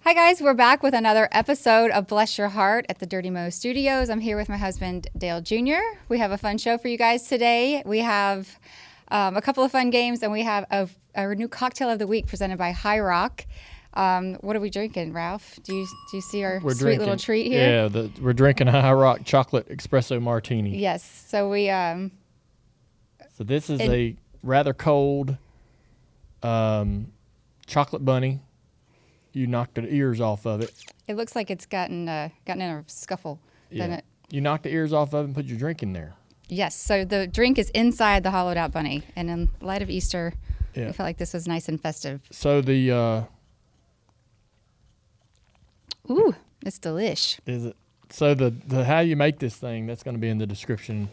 Hi guys, we're back with another episode of Bless Your Heart at the Dirty Mo Studios. I'm here with my husband, Dale Jr. We have a fun show for you guys today. We have a couple of fun games, and we have a new cocktail of the week presented by High Rock. What are we drinking, Ralph? Do you see our sweet little treat here? Yeah, we're drinking a High Rock chocolate espresso martini. Yes. So we. So this is a rather cold chocolate bunny. You knocked the ears off of it. It looks like it's gotten in a scuffle. Yeah. You knocked the ears off of it and put your drink in there. Yes. So the drink is inside the hollowed out bunny, and in light of Easter, I felt like this was nice and festive. So the ooh, it's delish. Is it? So the how you make this thing, that's going to be in the description.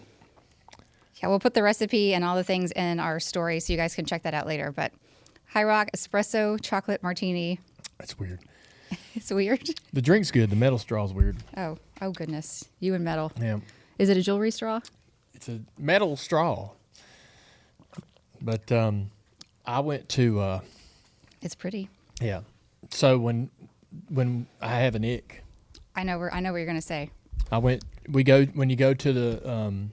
Yeah, we'll put the recipe and all the things in our story, so you guys can check that out later. But High Rock espresso chocolate martini. That's weird. It's weird. The drink's good. The metal straw's weird. Oh goodness. You and metal. Yeah. Is it a jewelry straw? It's a metal straw. But I went to it's pretty. Yeah. So when I have an ick, I know what you're gonna say. when you go to the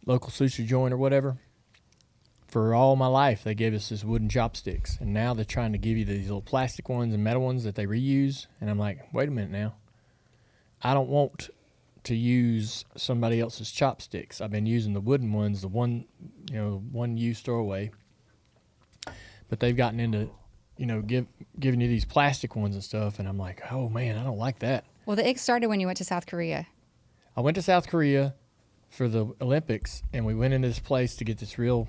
local sushi joint or whatever. For all my life, they gave us this wooden chopsticks, and now they're trying to give you these little plastic ones and metal ones that they reuse. And I'm like, wait a minute now. I don't want to use somebody else's chopsticks. I've been using the wooden ones, the one use throwaway. But they've gotten into, giving you these plastic ones and stuff, and I'm like, oh man, I don't like that. Well, the ick started when you went to South Korea. I went to South Korea for the Olympics, and we went into this place to get this real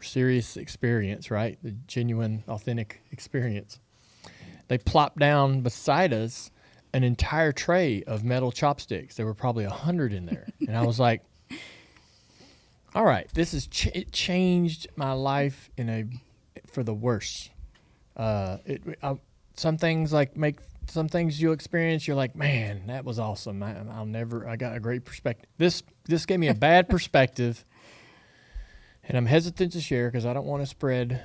serious experience, right? The genuine, authentic experience. They plopped down beside us an entire tray of metal chopsticks. There were probably 100 in there. And I was like, all right, this has it changed my life for the worse. Some things you'll experience, you're like, man, that was awesome. I got a great perspective. This gave me a bad perspective. And I'm hesitant to share because I don't want to spread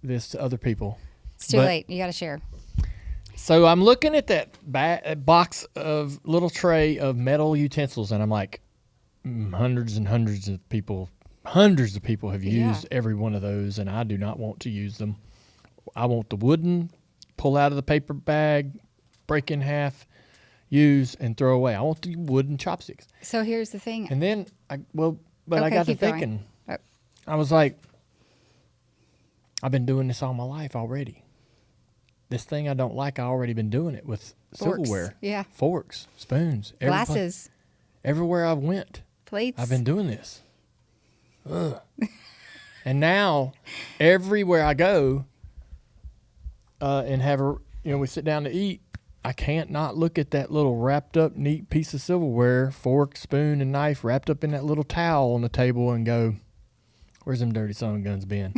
this to other people. It's too late. You got to share. So I'm looking at that box of little tray of metal utensils, and I'm like, hundreds and hundreds of people have used every one of those, and I do not want to use them. I want the wooden, pull out of the paper bag, break in half, use, and throw away. I want the wooden chopsticks. So here's the thing. And then, I got to thinking. I was like, I've been doing this all my life already. This thing I don't like, I already been doing it with silverware. Yeah. Forks, spoons. Glasses. Everywhere I went. Plates. I've been doing this. Ugh. And now, everywhere I go and have we sit down to eat, I can't not look at that little wrapped up neat piece of silverware, fork, spoon, and knife wrapped up in that little towel on the table and go, where's them dirty son of guns been?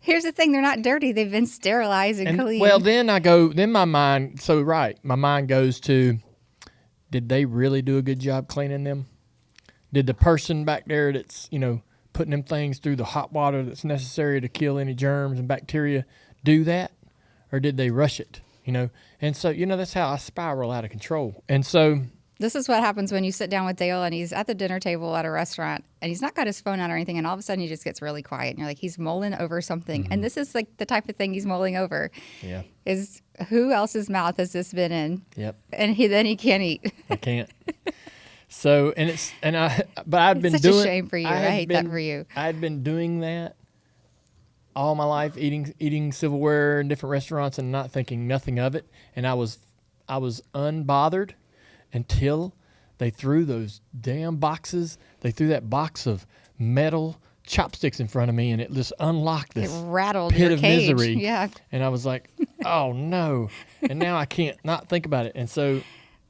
Here's the thing. They're not dirty. They've been sterilized and cleaned. Well, then my mind goes to, did they really do a good job cleaning them? Did the person back there that's, putting them things through the hot water that's necessary to kill any germs and bacteria do that? Or did they rush it? And so, that's how I spiral out of control. And so this is what happens when you sit down with Dale and he's at the dinner table at a restaurant and he's not got his phone out or anything, and all of a sudden he just gets really quiet and you're like, he's mulling over something. Mm-hmm. And this is like the type of thing he's mulling over. Yeah. Is who else's mouth has this been in? Yep. And then he can't eat. I can't. So, but I've been doing. It's such a shame for you. I hate that for you. I'd been doing that all my life, eating silverware in different restaurants and not thinking nothing of it. And I was unbothered until they threw those damn boxes. They threw that box of metal chopsticks in front of me, and it just unlocked this rattled pit your of cage. misery. Yeah. And I was like, oh no. And now I can't not think about it. And so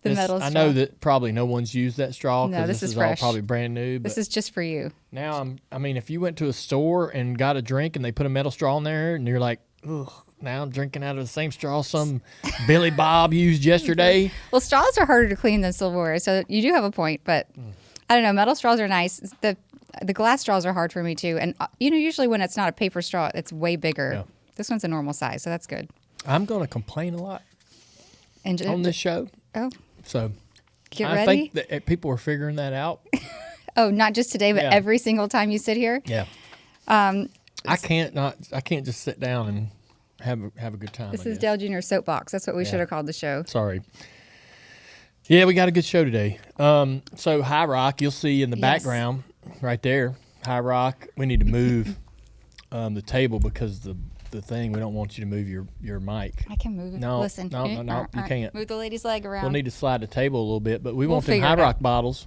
I know that probably no one's used that straw because this is all probably brand new. But this is just for you. Now if you went to a store and got a drink and they put a metal straw in there and you're like, ugh, now I'm drinking out of the same straw some Billy Bob used yesterday. Well, straws are harder to clean than silverware, so you do have a point. But I don't know, metal straws are nice. The glass straws are hard for me too. And usually when it's not a paper straw, it's way bigger. Yeah. This one's a normal size, so that's good. I'm going to complain a lot on this show. Oh, So get I ready. think that people are figuring that out. Oh, not just today, but Yeah. every single time you sit here. Yeah. I can't just sit down and have a good time. This I is guess. Dale Jr.'s soapbox. That's what we should have called the show. Sorry. Yeah, we got a good show today. So High Rock, you'll see in the background right there. High Rock. We need to move the table because the thing, we don't want you to move your mic. I can move it. No, Listen. no, you can't. Move the lady's leg around. We'll need to slide the table a little bit, but we want them figure High it out. Rock bottles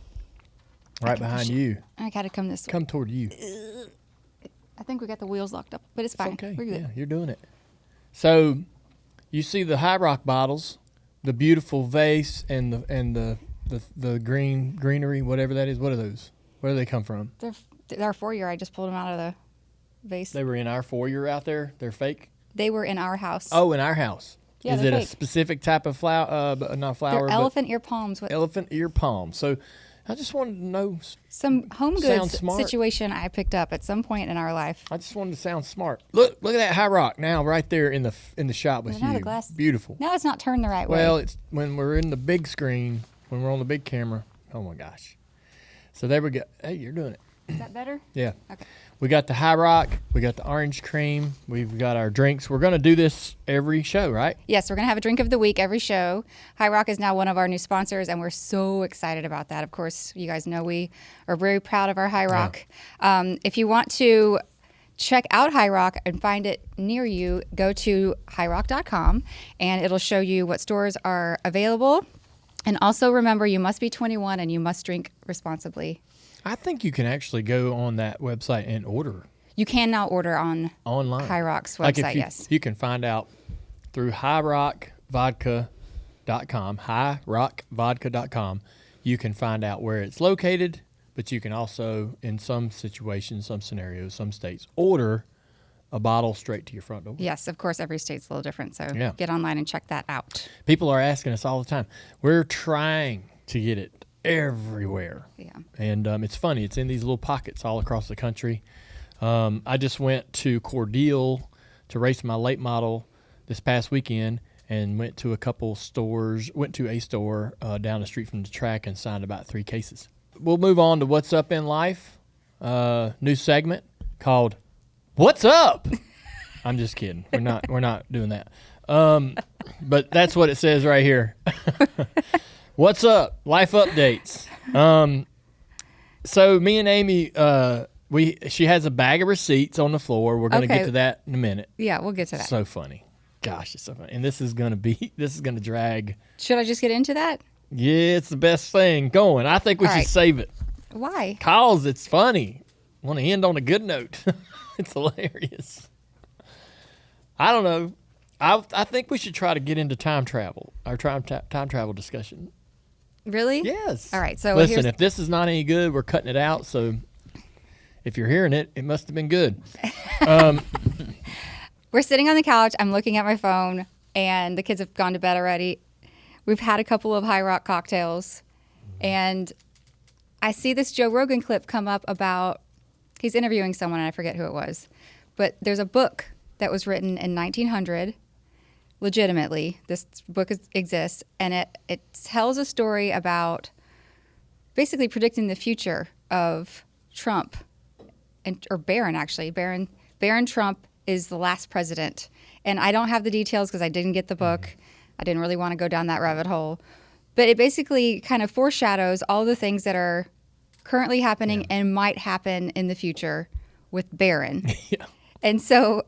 right behind you. I got to come this way. Come toward you. I think we got the wheels locked up, but it's fine. Okay. We're good. Yeah, you're doing it. So you see the High Rock bottles, the beautiful vase, and the greenery, whatever that is. What are those? Where do they come from? They're 4-year. I just pulled them out of the vase. They were in our foyer out there. They're fake. They were in our house. Oh, in our house. Yeah, is they're it fake. a specific type of flower? Not flower. They're but elephant ear palms. elephant ear palm. So I just wanted to know. Some home Sounds goods smart. situation I picked up at some point in our life. I just wanted to sound smart. Look at that High Rock now, right there in the shop with Now you. the glass. Beautiful. Now it's not turned the right way. Well, it's when we're in the big screen, when we're on the big camera. Oh my gosh. So there we go. Hey, you're doing it. Is that better? Yeah. Okay. We got the High Rock. We got the orange cream. We've got our drinks. We're going to do this every show, right? Yes, we're going to have a drink of the week every show. High Rock is now one of our new sponsors, and we're so excited about that. Of course, you guys know we are very proud of our High Rock. If you want to check out High Rock and find it near you, go to highrock.com, and it'll show you what stores are available. And also remember, you must be 21 and you must drink responsibly. I think you can actually go on that website and order You can now order on online. High Rock's Like website, if you, yes. You can find out through highrockvodka.com, highrockvodka.com. You can find out where it's located, but you can also, in some situations, some scenarios, some states, order a bottle straight to your front door. Yes, of course, every state's a little different, so Yeah. get online and check that out. People are asking us all the time. We're trying to get it everywhere. Yeah. And it's funny. It's in these little pockets all across the country. I just went to Cordele to race my late model this past weekend and went to a store down the street from the track and signed about 3 cases. We'll move on to What's Up in Life, new segment called What's Up? I'm just kidding. We're not doing that. But that's what it says right here. What's up? Life updates. So me and Amy, she has a bag of receipts on the floor. We're going to Okay. get to that in a minute. Yeah, we'll get to that. So funny. Gosh, it's so funny. And this is going to drag. Should I just get into that? Yeah, it's the best thing going. I think we All should right. save it. Why? Cause it's funny. Want to end on a good note. It's hilarious. I don't know. I think we should try to get into time travel, our time travel discussion. Really? Yes. All right, so listen, here's- if this is not any good, we're cutting it out. So if you're hearing it, it must have been good. We're sitting on the couch. I'm looking at my phone, and the kids have gone to bed already. We've had a couple of High Rock cocktails, and I see this Joe Rogan clip come up about he's interviewing someone, and I forget who it was. But there's a book that was written in 1900, legitimately. This book exists, and it tells a story about basically predicting the future of Trump, or Barron, actually. Barron Trump is the last president. And I don't have the details because I didn't get the book. I didn't really want to go down that rabbit hole. But it basically kind of foreshadows all the things that are currently happening and might happen in the future with Barron. Yeah. And so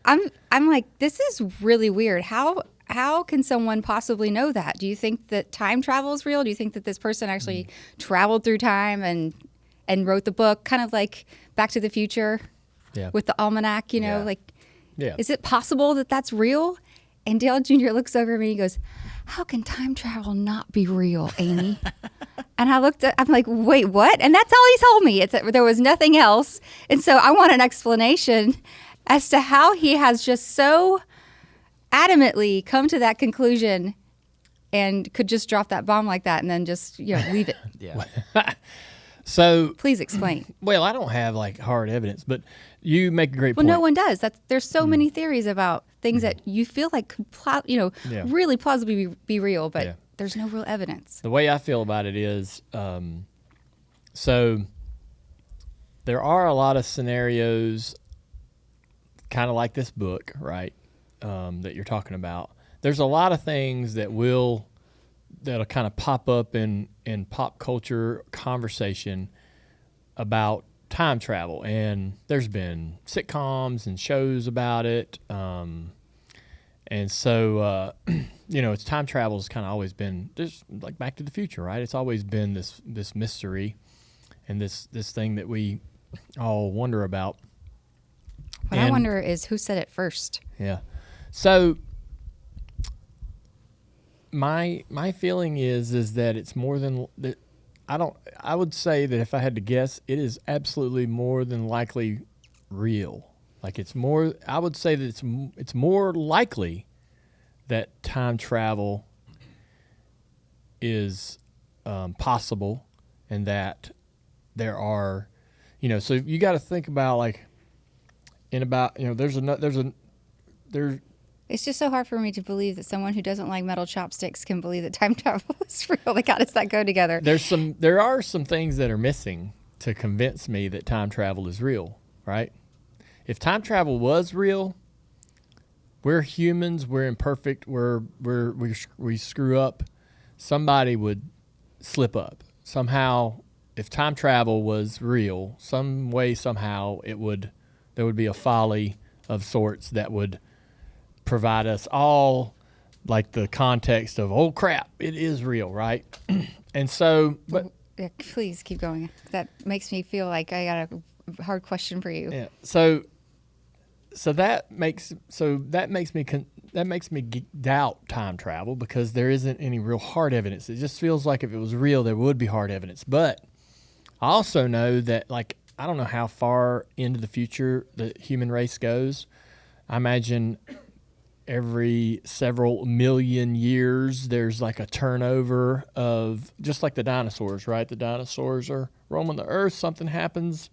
I'm like, this is really weird. How can someone possibly know that? Do you think that time travel is real? Do you think that this person actually traveled through time and wrote the book, kind of like Back to the Future Yeah. with the almanac, Yeah. like, Yeah. is it possible that that's real? And Dale Jr. looks over at me and he goes, how can time travel not be real, Amy? And I'm like, wait, what? And that's all he told me. There was nothing else. And so I want an explanation as to how he has just so adamantly come to that conclusion and could just drop that bomb like that and then just leave it. Yeah. So, Please explain. well, I don't have like hard evidence, but you make a great Well, point. no one does. There's so many theories about things that you feel like could Yeah. really plausibly be real, but Yeah. there's no real evidence. The way I feel about it is, so there are a lot of scenarios, kind of like this book, right, that you're talking about. There's a lot of things that'll kind of pop up in pop culture conversation about time travel, and there's been sitcoms and shows about it, and so it's time travel has kind of always been just like Back to the Future, right? It's always been this mystery and this thing that we all wonder about. What I wonder is who said it first. Yeah. So my feeling is that it's more than that. I would say that if I had to guess, it is absolutely more than likely real. Like it's more. I would say that it's more likely that time travel is possible, and that there are, So you got to think about like there's It's just so hard for me to believe that someone who doesn't like metal chopsticks can believe that time travel is real. Like, how does that go together? There are some things that are missing to convince me that time travel is real, right? If time travel was real, we're humans, we're imperfect, we screw up. Somebody would slip up. Somehow, if time travel was real, some way, somehow, there would be a folly of sorts that would provide us all like the context of, oh crap, it is real, right? And so, but Yeah, please keep going. That makes me feel like I got a hard question for you. yeah, so that makes me doubt time travel, because there isn't any real hard evidence. It just feels like if it was real, there would be hard evidence. But I also know that, like, I don't know how far into the future the human race goes. I imagine every several million years, there's like a turnover of, just like the dinosaurs, right? The dinosaurs are roaming the earth. Something happens,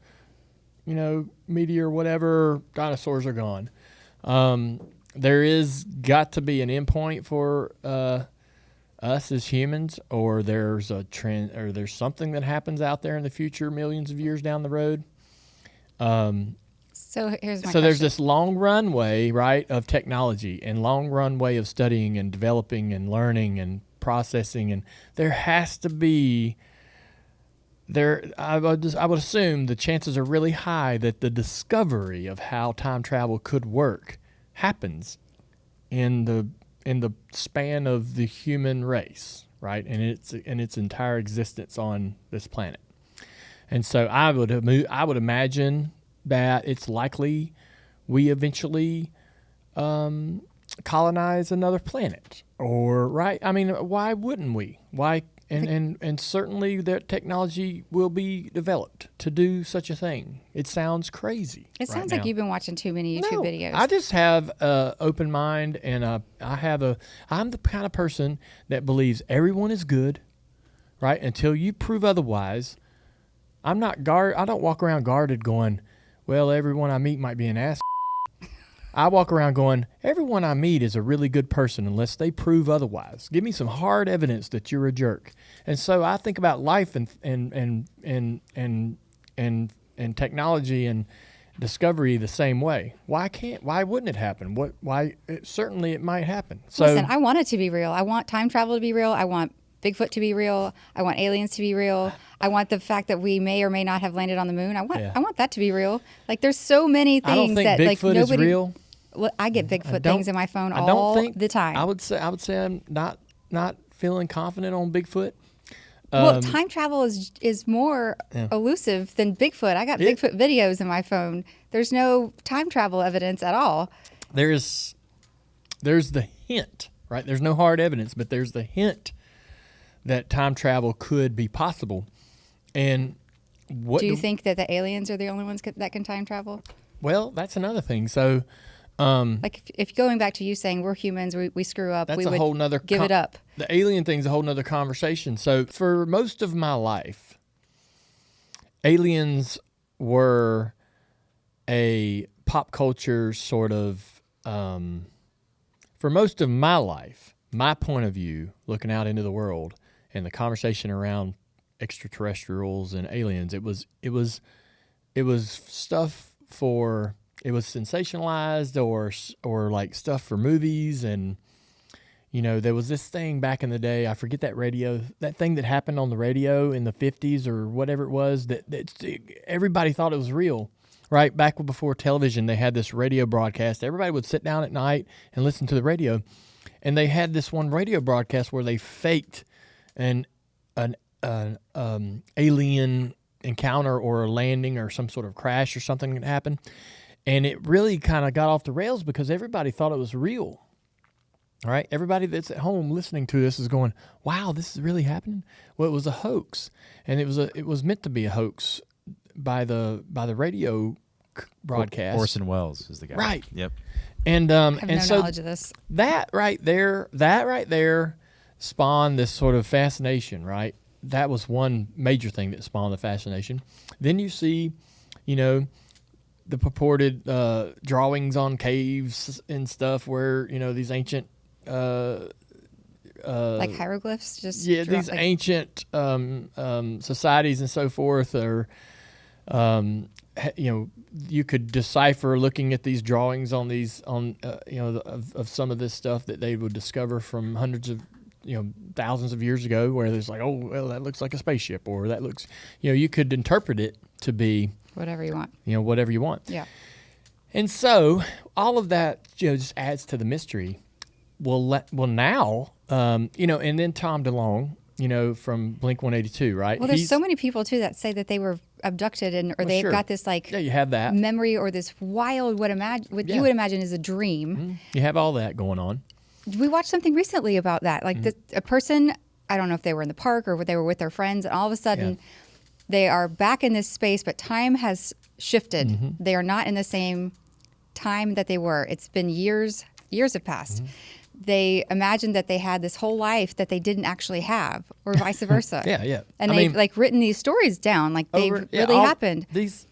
meteor, whatever, dinosaurs are gone. There is got to be an endpoint for us as humans, or there's a trend, or there's something that happens out there in the future, millions of years down the road. So here's my So there's question. this long runway, right, of technology, and long runway of studying and developing and learning and processing, and there has to be I would assume the chances are really high that the discovery of how time travel could work happens in the span of the human race, right, and its entire existence on this planet. And so I would imagine that it's likely we eventually colonize another planet, or right? I mean, why wouldn't we? Why? And certainly that technology will be developed to do such a thing. It sounds crazy. It sounds like you've been watching too many YouTube videos. I just have an open mind, and I'm the kind of person that believes everyone is good, right? Until you prove otherwise. I don't walk around guarded going, well, everyone I meet might be an ass. I walk around going, everyone I meet is a really good person unless they prove otherwise. Give me some hard evidence that you're a jerk. And so I think about life and technology and discovery the same way. Why wouldn't it happen? Certainly it might happen. So Listen, I want it to be real. I want time travel to be real. I want Bigfoot to be real. I want aliens to be real. I want the fact that we may or may not have landed on the moon. I want that to be real. Like, there's so many things I don't think that Bigfoot like nobody is real. Well, I get Bigfoot things in my phone all the time. I would say I'm not feeling confident on Bigfoot. Well, time travel is more elusive than Bigfoot. I got Bigfoot videos in my phone. There's no time travel evidence at all. There's the hint, right? There's no hard evidence, but there's the hint that time travel could be possible. And do you think that the aliens are the only ones that can time travel? Well, that's another thing. So, like if going back to you saying we're humans, we screw up, that's we a would whole nother give it up. The alien thing's a whole nother conversation. So for most of my life, aliens were a pop culture sort of, for most of my life, my point of view, looking out into the world and the conversation around extraterrestrials and aliens, it was stuff for, it was sensationalized or like stuff for movies. And there was this thing back in the day, I forget that thing that happened on the radio in the 50s or whatever it was, that everybody thought it was real, right? Back before television, they had this radio broadcast. Everybody would sit down at night and listen to the radio, and they had this one radio broadcast where they faked an alien encounter or a landing or some sort of crash or something that happened. And it really kind of got off the rails because everybody thought it was real. All right, everybody that's at home listening to this is going, "Wow, this is really happening." Well, it was a hoax, and it was meant to be a hoax by the radio broadcast. Orson Welles is the guy, right? Yep. And I have and no so knowledge of this. That right there spawned this sort of fascination, right? That was one major thing that spawned the fascination. Then you see, the purported drawings on caves and stuff where these ancient Like hieroglyphs, just these ancient societies and so forth are you could decipher looking at these drawings on these of some of this stuff that they would discover from hundreds of thousands of years ago, where there's like, oh well, that looks like a spaceship, or that looks you could interpret it to be whatever you want. Whatever you want. Yeah. And so all of that just adds to the mystery. Well now, and then Tom DeLonge, from Blink-182, right? Well, there's so many people too that say that they were abducted or they've got this you have that memory or this wild what you would imagine is a dream. Mm-hmm. You have all that going on. We watched something recently about that. Like a person, I don't know if they were in the park or they were with their friends, and all of a sudden they are back in this space, but time has shifted. Mm-hmm. They are not in the same time that they were. It's been years have passed. Mm-hmm. They imagined that they had this whole life that they didn't actually have, or vice versa. Yeah. And they've written these stories down, like they really happened. There's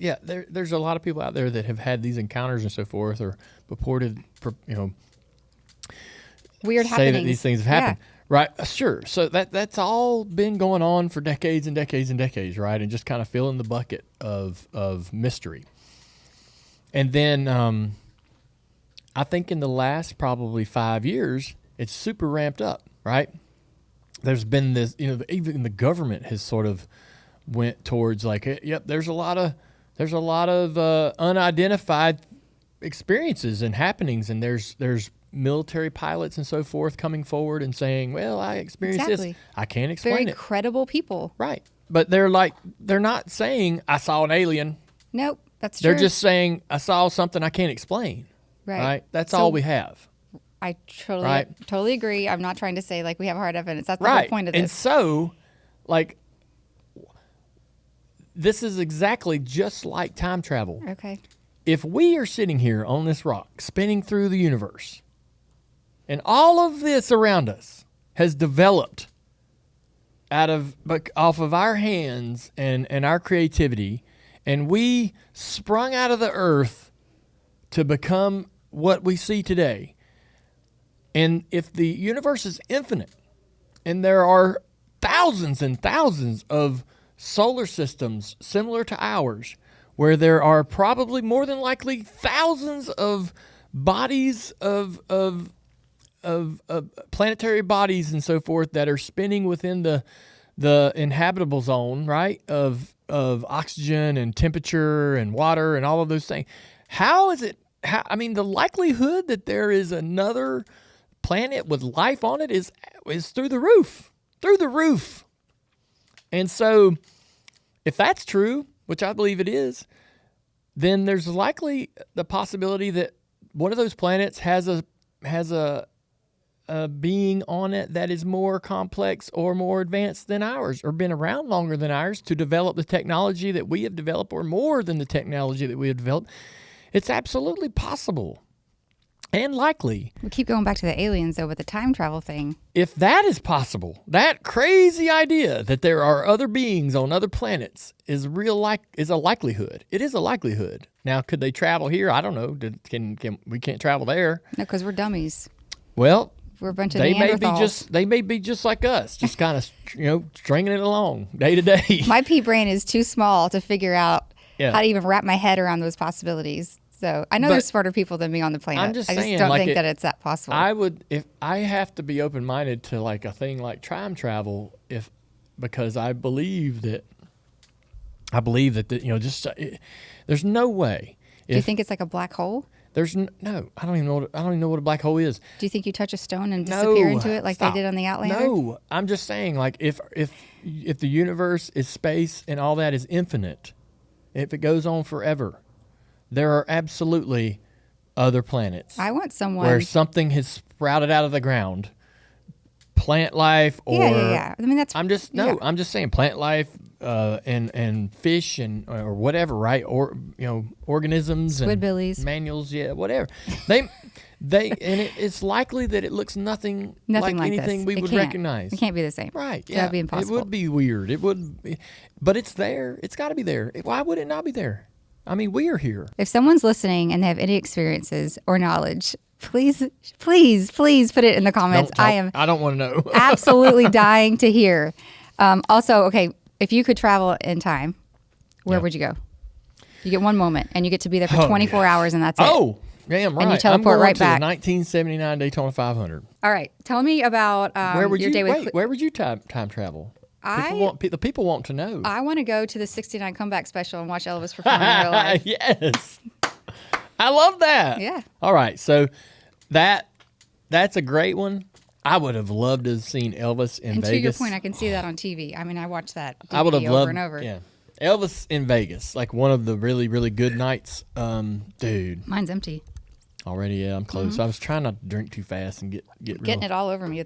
a lot of people out there that have had these encounters and so forth, or purported, weird say happenings. that these things have happened. Yeah. Right, sure. So that's all been going on for decades and decades and decades, right? And just kind of filling the bucket of mystery. And then I think in the last probably 5 years, it's super ramped up, right? There's been this, even the government has sort of went towards like, yep, there's a lot of unidentified experiences and happenings, and there's military pilots and so forth coming forward and saying, well, I experienced this. I can't explain it. Very credible people. Right. But they're not saying, I saw an alien. Nope, that's true. They're just saying, I saw something I can't explain. Right. That's all we have. I totally agree. I'm not trying to say like we have hard evidence. That's the whole point of this. And so, like, this is exactly just like time travel. Okay. If we are sitting here on this rock, spinning through the universe, and all of this around us has developed off of our hands and our creativity, and we sprung out of the earth to become what we see today. And if the universe is infinite, and there are thousands and thousands of solar systems similar to ours, where there are probably more than likely thousands of bodies of planetary bodies and so forth that are spinning within the inhabitable zone, right, of oxygen and temperature and water and all of those things. The likelihood that there is another planet with life on it is through the roof. And so if that's true, which I believe it is, then there's likely the possibility that one of those planets has a being on it that is more complex or more advanced than ours, or been around longer than ours to develop the technology that we have developed, or more than the technology that we have developed. It's absolutely possible and likely. We keep going back to the aliens, though, with the time travel thing. If that is possible, that crazy idea that there are other beings on other planets is a likelihood. It is a likelihood. Now, could they travel here? I don't know. We can't travel there? No, because we're dummies. Well, we're a bunch of they Neanderthals. may be just like us, just kind of stringing it along day to day. My pea brain is too small to figure out Yeah. how to even wrap my head around those possibilities. So I know there's smarter people than me on the planet. I'm just I saying, don't like think that it's that possible. if I have to be open minded to like a thing like time travel, because I believe that there's no way. Do you think it's like a black hole? There's no. I don't even know what a black hole is. Do you think you touch a stone and disappear into it like Stop. they did on the Outlander? No, I'm just saying, like if the universe is space and all that is infinite, if it goes on forever, there are absolutely other planets. I want someone where something has sprouted out of the ground, plant life, or yeah. I mean, that's I'm just saying plant life, and fish or whatever, right? Or organisms, Squidbillies, and manuals, whatever. It's likely that it looks nothing like anything we would recognize. It can't be the same, right? Yeah, that'd be impossible. It would be weird. It would, but it's there. It's got to be there. Why would it not be there? I mean, we are here. If someone's listening and they have any experiences or knowledge, please put it in the comments. I don't want to know. Absolutely dying to hear. Also, okay, if you could travel in time, where would you go? You get one moment, and you get to be there for 24 hours, and that's it. Oh, damn right. And you teleport right back. I'm going to the 1979 Daytona 500. All right, tell me about your day with. Where would you time travel? The people want to know. I want to go to the 69 comeback special and watch Elvis perform in real life. Yes. I love that. Yeah. All right. So that's a great one. I would have loved to have seen Elvis in Vegas. And to your point, I can see that on TV. I mean, I watched that DVD I would have loved, over and over. Yeah. Elvis in Vegas, like one of the really, really good nights. Dude. Mine's empty. Already, yeah, I'm close. I was trying not to drink too fast and get Getting it all over me.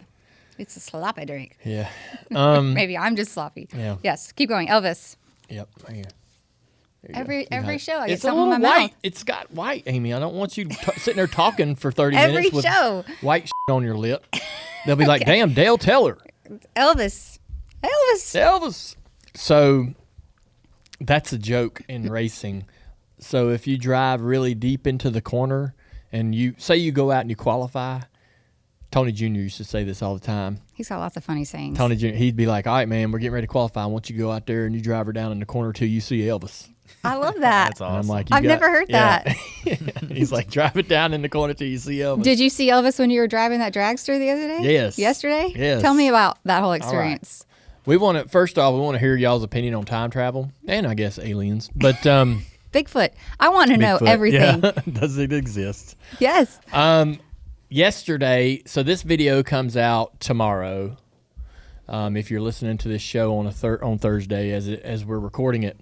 It's a sloppy drink. Yeah. Maybe I'm just sloppy. Yeah. Yes. Keep going. Elvis. Yep. Here. Every show I get it's something in my white. mouth. It's got white, Amy. I don't want you sitting there talking for 30 Every minutes with show. white shit on your lip. They'll be like, damn, Dale, tell her. Elvis. So that's a joke in racing. So if you drive really deep into the corner and you go out and you qualify, Tony Jr. used to say this all the time. He's got lots of funny sayings. Tony Jr., he'd be like, all right, man, we're getting ready to qualify. I want you to go out there and you drive her down in the corner till you see Elvis. I love that. That's awesome. And I'm like, I've never heard that. He's like, drive it down in the corner till you see Elvis. Did you see Elvis when you were driving that dragster the other day? Yes. Yesterday? Yes. Tell me about that whole experience. First off, we want to hear y'all's opinion on time travel and I guess aliens. But Bigfoot. I want to know Bigfoot, everything. yeah. Does it exist? Yes. Yesterday, so this video comes out tomorrow. If you're listening to this show on Thursday as we're recording it,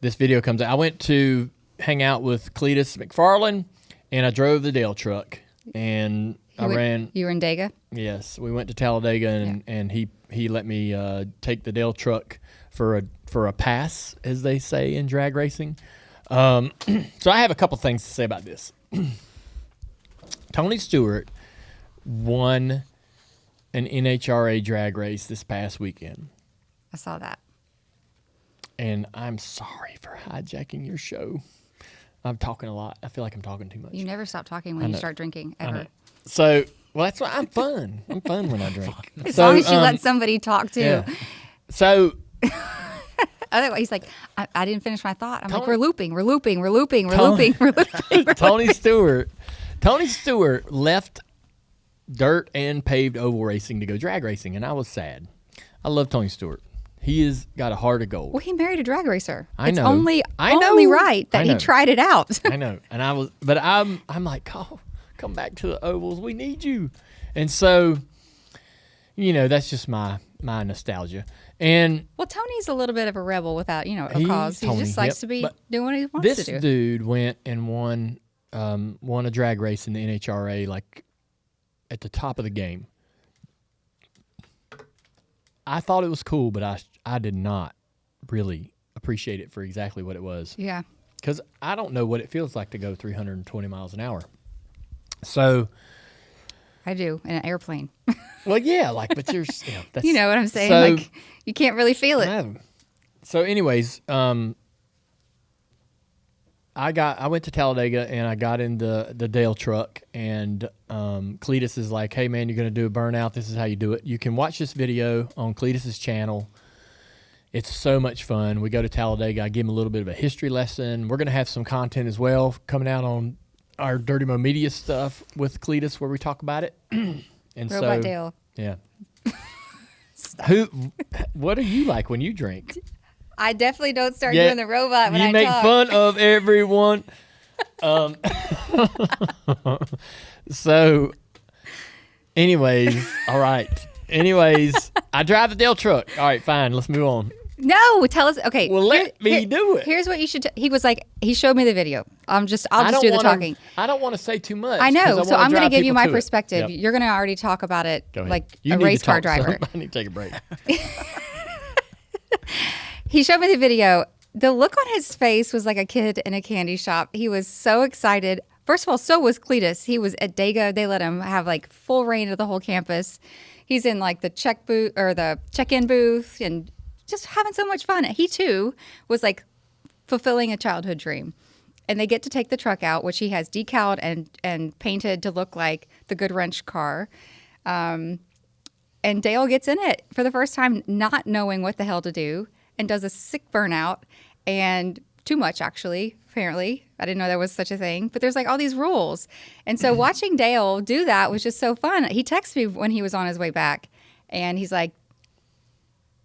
this video comes out. I went to hang out with Cleetus McFarland, and I drove the Dale truck, and You were in Dega? Yes, we went to Talladega, and he let me take the Dale truck for a pass, as they say in drag racing. So I have a couple things to say about this. Tony Stewart won an NHRA drag race this past weekend. I saw that. And I'm sorry for hijacking your show. I'm talking a lot. I feel like I'm talking too much. You never stop talking when you start drinking, ever. So, that's why I'm fun. I'm fun when I drink. As long as you let somebody talk, too. Yeah. So... Otherwise, he's like, I didn't finish my thought. I'm like, we're looping. Tony Stewart left dirt and paved oval racing to go drag racing, and I was sad. I love Tony Stewart. He has got a heart of gold. Well, he married a drag racer. I know. It's only right that he tried it out. I know. And I'm like, oh, come back to the ovals. We need you. And so, that's just my nostalgia. And well, Tony's a little bit of a rebel without, a cause. He just likes to be doing what he wants to do. This dude went and won a drag race in the NHRA, like at the top of the game. I thought it was cool, but I did not really appreciate it for exactly what it was. Yeah. Because I don't know what it feels like to go 320 miles an hour. So, I do in an airplane. well, yeah, like, but you're, that's, You know what I'm saying? So, Like you can't really feel it. So, anyways, I went to Talladega and I got in the Dale truck, and Cleetus is like, "Hey man, you're gonna do a burnout. This is how you do it." You can watch this video on Cleetus's channel. It's so much fun. We go to Talladega. I give him a little bit of a history lesson. We're gonna have some content as well coming out on our Dirty Mo Media stuff with Cleetus, where we talk about it. And Robot Dale. Yeah. What are you like when you drink? I definitely don't start doing the robot when I talk. You make fun of everyone. So, anyways, all right. Anyways, I drive the Dale truck. All right, fine. Let's move on. No, tell us. Okay. Well, let me do it. Here's what you should. He was like, he showed me the video. I'll just do the talking. I don't want to say too much. I know. So I'm going to give you my Yep. perspective. You're going to already talk about it like you a race car talk, driver. So I need to take a break. He showed me the video. The look on his face was like a kid in a candy shop. He was so excited. First of all, so was Cleetus. He was at Dago. They let him have like full reign of the whole campus. He's in like the check-in booth and just having so much fun. He too was like fulfilling a childhood dream. And they get to take the truck out, which he has decaled and painted to look like the Good Wrench car. And Dale gets in it for the first time, not knowing what the hell to do, and does a sick burnout, and too much actually, apparently. I didn't know there was such a thing, but there's like all these rules. And so watching Dale do that was just so fun. He texted me when he was on his way back, and he's like,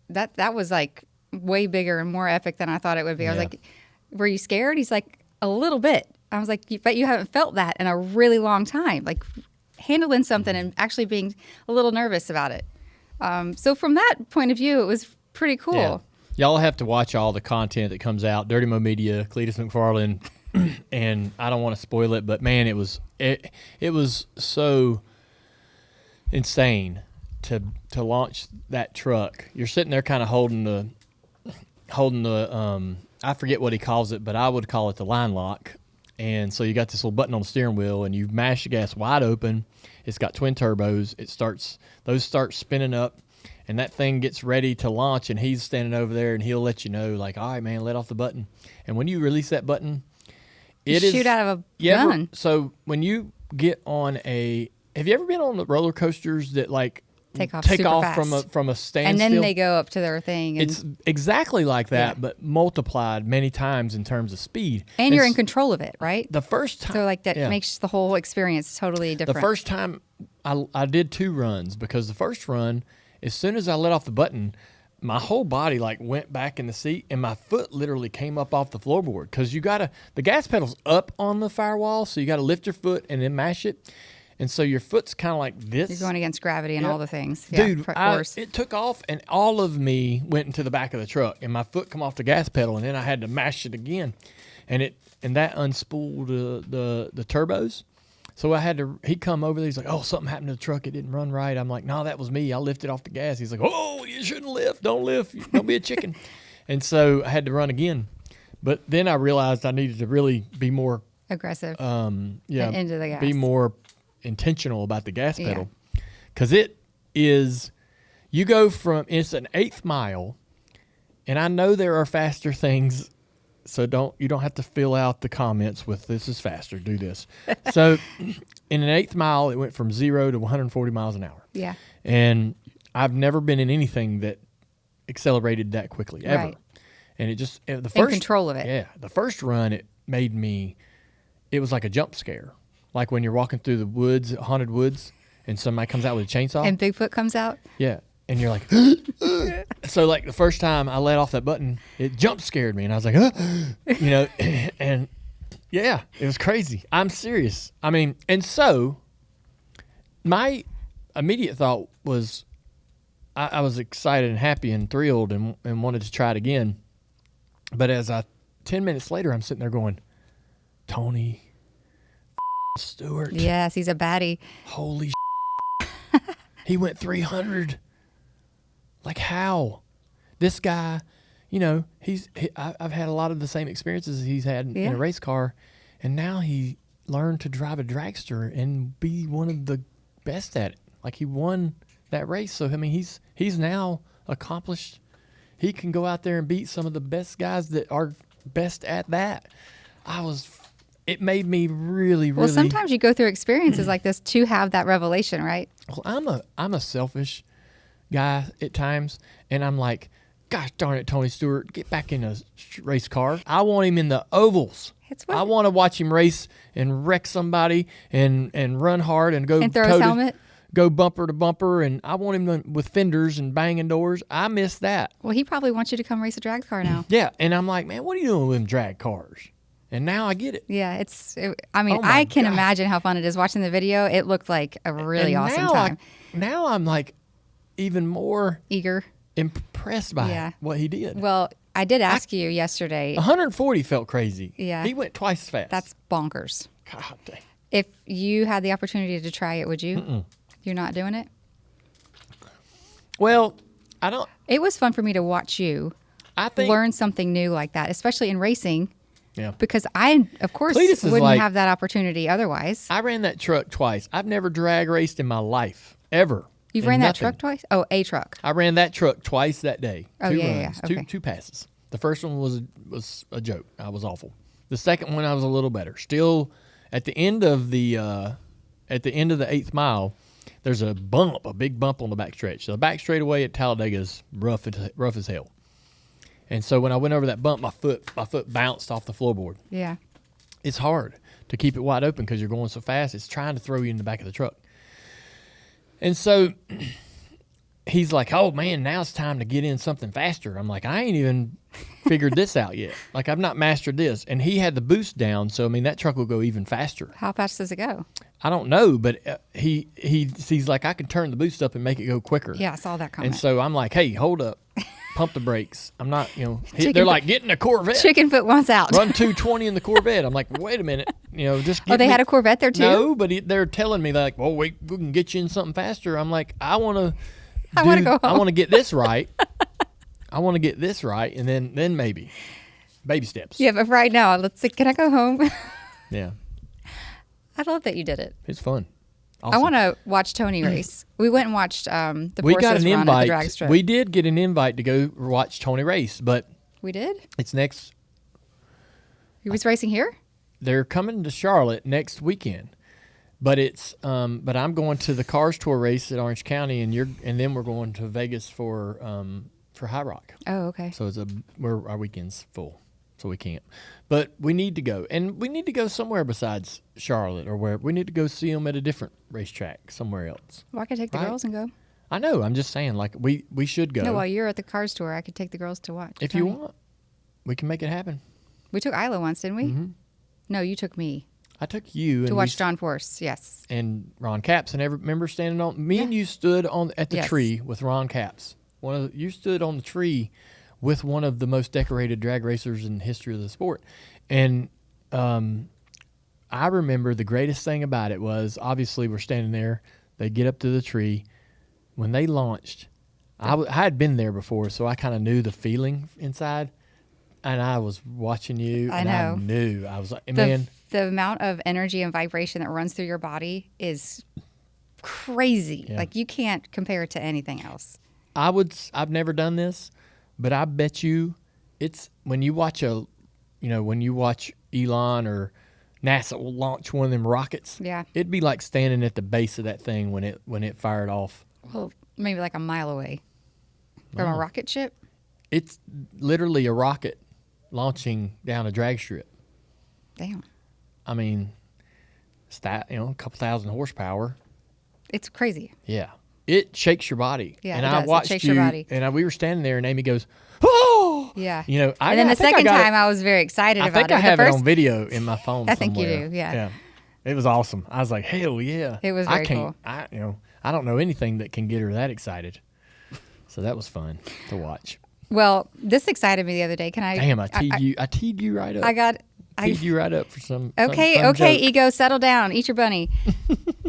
that was like way bigger and more epic than I thought it would be. I was like, were you scared? He's like, a little bit. I was like, but you haven't felt that in a really long time, like handling something and actually being a little nervous about it. So from that point of view, it was pretty cool. Yeah. Y'all have to watch all the content that comes out. Dirty Mo Media, Cleetus McFarland, and I don't want to spoil it, but man, it was so insane to launch that truck. You're sitting there kind of holding the I forget what he calls it, but I would call it the line lock. And so you got this little button on the steering wheel, and you mash the gas wide open. It's got twin turbos. Those start spinning up, and that thing gets ready to launch, and he's standing over there, and he'll let you know, like, all right, man, let off the button. And when you release that button, shoot out of a gun. So when you get on have you ever been on the roller coasters that like take off from a standstill, and then they go up to their thing? And it's exactly like that, but multiplied many times in terms of speed. And you're in control of it, right? The first time, so like that makes the whole experience totally different. The first time I did 2 runs, because the first run, as soon as I let off the button, my whole body like went back in the seat, and my foot literally came up off the floorboard, because the gas pedal's up on the firewall, so you got to lift your foot and then mash it. And so your foot's kind of like this. You're going against gravity and all the things. Dude, it took off, and all of me went into the back of the truck, and my foot come off the gas pedal, and then I had to mash it again. And that unspooled the turbos. So he come over there. He's like, oh, something happened to the truck. It didn't run right. I'm like, no, that was me. I lifted off the gas. He's like, oh, you shouldn't lift. Don't lift. Don't be a chicken. And so I had to run again. But then I realized I needed to really be more aggressive. Into the gas. Be more intentional about the gas pedal. Because you go from, it's an 1/8 mile, and I know there are faster things. So you don't have to fill out the comments with this is faster, do this. So in an 1/8 mile, it went from 0 to 140 miles an hour. Yeah. And I've never been in anything that accelerated that quickly, ever. Right. And the first, in control of it. Yeah. The first run, it was like a jump scare. Like when you're walking through the woods, haunted woods, and somebody comes out with a chainsaw. And Bigfoot comes out. Yeah. And you're like, so like the first time I let off that button, it jump scared me, and I was like, and yeah, it was crazy. I'm serious. I mean, and so my immediate thought was, I was excited and happy and thrilled and wanted to try it again. But 10 minutes later, I'm sitting there going, Tony Stewart. Yes, he's a baddie. Holy he went 300. Like, how? This guy, I've had a lot of the same experiences he's had in a race car, and now he learn to drive a dragster and be one of the best at it. Like, he won that race. So, I mean, he's now accomplished. He can go out there and beat some of the best guys that are best at that. It made me really, really. Well, sometimes you go through experiences like this to have that revelation, right? Well, I'm a selfish guy at times, and I'm like, gosh darn it, Tony Stewart, get back in a race car. I want him in the ovals. I want to watch him race and wreck somebody and run hard and go and throw his helmet. Go bumper to bumper, and I want him with fenders and banging doors. I miss that. Well, he probably wants you to come race a drag car now. Yeah, and I'm like, man, what are you doing with them drag cars? And now I get it. Yeah, I can imagine how fun it is watching the video. It looked like a really awesome time. Now I'm like even more eager, impressed by what he did. Well, I did ask you yesterday. 140 felt crazy. Yeah. He went twice as fast. That's bonkers. God dang. If you had the opportunity to try it, would you? Mm-mm. You're not doing it? Well, I don't. It was fun for me to watch you learn something new like that, especially in racing. Yeah. Because I, of course, wouldn't have that opportunity otherwise. I ran that truck twice. I've never drag raced in my life, ever. You've ran that truck twice? Oh, a truck. I ran that truck twice that day. Oh, two yeah, runs, yeah. Okay. Two passes. The first one was a joke. I was awful. The second one I was a little better. Still, at the end of the 8th mile, there's a big bump on the back stretch. So the back straightaway at Talladega is rough as hell. And so when I went over that bump, my foot bounced off the floorboard. Yeah. It's hard to keep it wide open because you're going so fast. It's trying to throw you in the back of the truck. And so he's like, oh, man, now it's time to get in something faster. I'm like, I ain't even figured this out yet. Like, I've not mastered this. And he had the boost down, so, I mean, that truck will go even faster. How fast does it go? I don't know, but he's like, I can turn the boost up and make it go quicker. Yeah, I saw that comment. And so I'm like, hey, hold up. Pump the brakes. I'm not, they're like, get in a Corvette. Chickenfoot wants out. Run 220 in the Corvette. I'm like, wait a minute. Just they had a Corvette there too? No, but they're telling me like, well, we can get you in something faster. I'm like, I want to go home. I want to get this right. And then maybe. Baby steps. Yeah, but right now, let's see. Can I go home? Yeah. I love that you did it. It's fun. Awesome. I want to watch Tony race. We went and watched the we got Forces an run invite. at the drag strip. We did get an invite to go watch Tony race, but we did. It's next. He was racing here. They're coming to Charlotte next weekend, but it's but I'm going to the Cars Tour race at Orange County, and then we're going to Vegas for High Rock. Oh, okay. So our weekend's full, so we can't. But we need to go, and we need to go somewhere besides Charlotte or where we need to go see them at a different racetrack somewhere else. Well, I could take the girls and go. I know. I'm just saying, like we should go. No, while you're at the Cars Tour, I could take the girls to watch. If you want, we can make it happen. We took Isla once, didn't we? Mm-hmm. No, you took me. I took you to watch John Force. Yes. And Ron Capps, and remember standing on me and you stood at the tree with Ron Capps. You stood on the tree with one of the most decorated drag racers in the history of the sport. And I remember the greatest thing about it was, obviously we're standing there. They get up to the tree. When they launched, I had been there before, so I kind of knew the feeling inside. And I was watching you, and I knew. I was like, man. The amount of energy and vibration that runs through your body is crazy. Yeah. Like, you can't compare it to anything else. I've never done this, but I bet you it's when you watch Elon or NASA will launch one of them rockets. Yeah. It'd be like standing at the base of that thing when it fired off. Well, maybe like a mile away from a rocket ship. It's literally a rocket launching down a drag strip. Damn. I mean, it's that, a couple thousand horsepower. It's crazy. Yeah. It shakes your body. Yeah, and it I does. watched it shakes you, your body. And we were standing there, and Amy goes, "Oh!" Yeah. And then the second time, I was very excited about it. I think I have it on video in my phone. I think you do. Yeah. It was awesome. I was like, "Hell yeah!" It was very cool. I don't know anything that can get her that excited. So that was fun to watch. Well, this excited me the other day. Can I? Damn, I teed you right up. I teed you right up for some. Okay, some okay, joke. ego, settle down. Eat your bunny.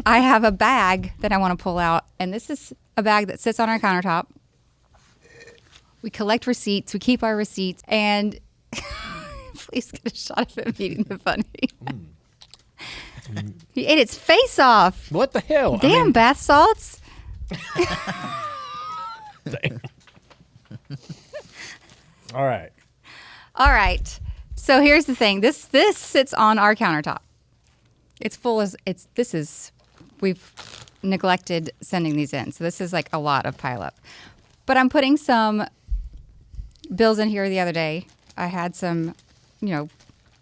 I have a bag that I want to pull out, and this is a bag that sits on our countertop. We collect receipts. We keep our receipts, and please get a shot of him eating the bunny. He ate its face off. What the hell? Damn, bath salts. Damn. All right. All right. So here's the thing. This sits on our countertop. It's full as we've neglected sending these in. So this is like a lot of pile up. But I'm putting some bills in here the other day. I had some,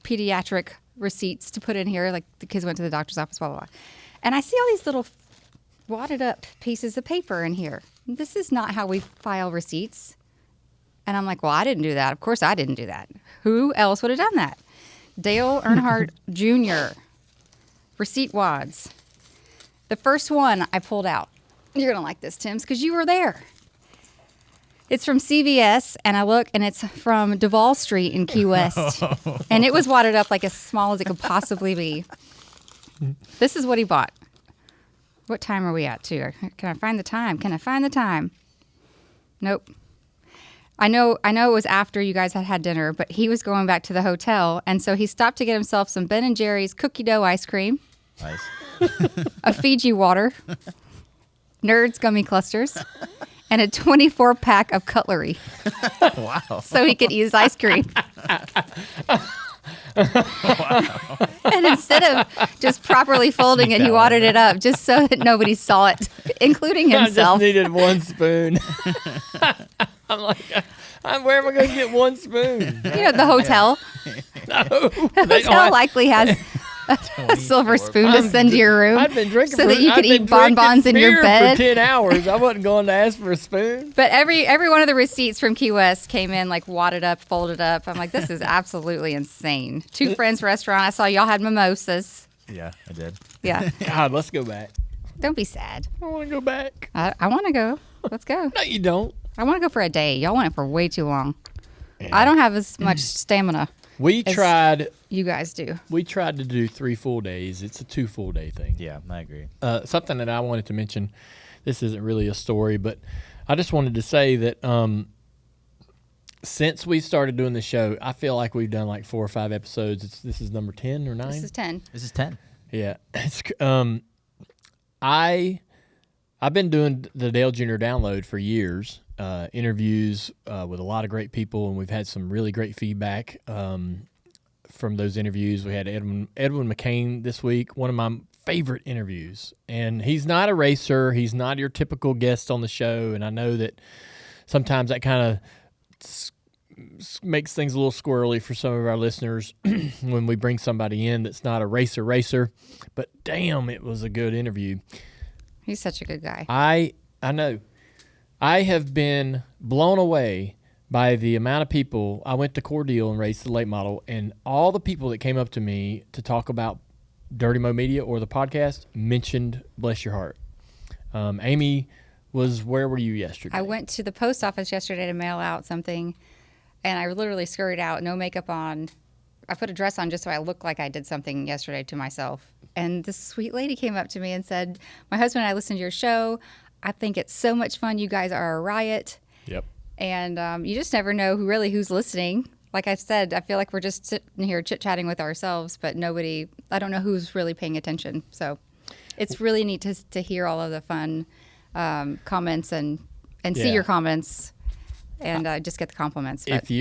pediatric receipts to put in here, like the kids went to the doctor's office, blah, blah, blah. And I see all these little wadded up pieces of paper in here. This is not how we file receipts. And I'm like, well, I didn't do that. Of course I didn't do that. Who else would have done that? Dale Earnhardt Jr. Receipt wads. The first one I pulled out. You're going to like this, Tim's, because you were there. It's from CVS, and I look, and it's from Duval Street in Key West. And it was wadded up like as small as it could possibly be. This is what he bought. What time are we at, too? Can I find the time? Nope. I know it was after you guys had dinner, but he was going back to the hotel, and so he stopped to get himself some Ben & Jerry's cookie dough ice cream. Nice. A Fiji water. Nerds Gummy Clusters. And a 24-pack of Cutlery. Wow. So he could eat his ice cream. And instead of just properly folding it, he wadded it up just so that nobody saw it, including himself. I just needed one spoon. I'm like, where am I going to get one spoon? The hotel. No, The hotel likely has a silver spoon to send to your room I've been drinking so that you could eat bonbons in your bed. For 10 hours. I wasn't going to ask for a spoon. But every one of the receipts from Key West came in like wadded up, folded up. I'm like, this is absolutely insane. Two Friends restaurant. I saw y'all had mimosas. Yeah, I did. Yeah. God, let's go back. Don't be sad. I want to go back. I want to go. Let's go. No, you don't. I want to go for a day. Y'all went it for way too long. Yeah. I don't have as much stamina. We tried. You guys do. We tried to do 3 full days. It's a 2 full day thing. Yeah, I agree. Something that I wanted to mention. This isn't really a story, but I just wanted to say that since we started doing the show, I feel like we've done like 4 or 5 episodes. This is number 10 or 9. This is 10. This is 10. Yeah. It's, I've been doing the Dale Jr. download for years. Interviews with a lot of great people, and we've had some really great feedback from those interviews. We had Edwin McCain this week, one of my favorite interviews. And he's not a racer. He's not your typical guest on the show, and I know that sometimes that kind of makes things a little squirrely for some of our listeners when we bring somebody in that's not a racer. But damn, it was a good interview. He's such a good guy. I know. I have been blown away by the amount of people. I went to Cordeal and raced the late model, and all the people that came up to me to talk about Dirty Mo Media or the podcast mentioned Bless Your Heart. Amy where were you yesterday? I went to the post office yesterday to mail out something, and I literally scurried out, no makeup on. I put a dress on just so I looked like I did something yesterday to myself. And this sweet lady came up to me and said, my husband and I listened to your show. I think it's so much fun. You guys are a riot. Yep. And you just never know who's listening. Like I said, I feel like we're just sitting here chit-chatting with ourselves, but I don't know who's really paying attention. So it's really neat to hear all of the fun comments and see your comments and just get the compliments. But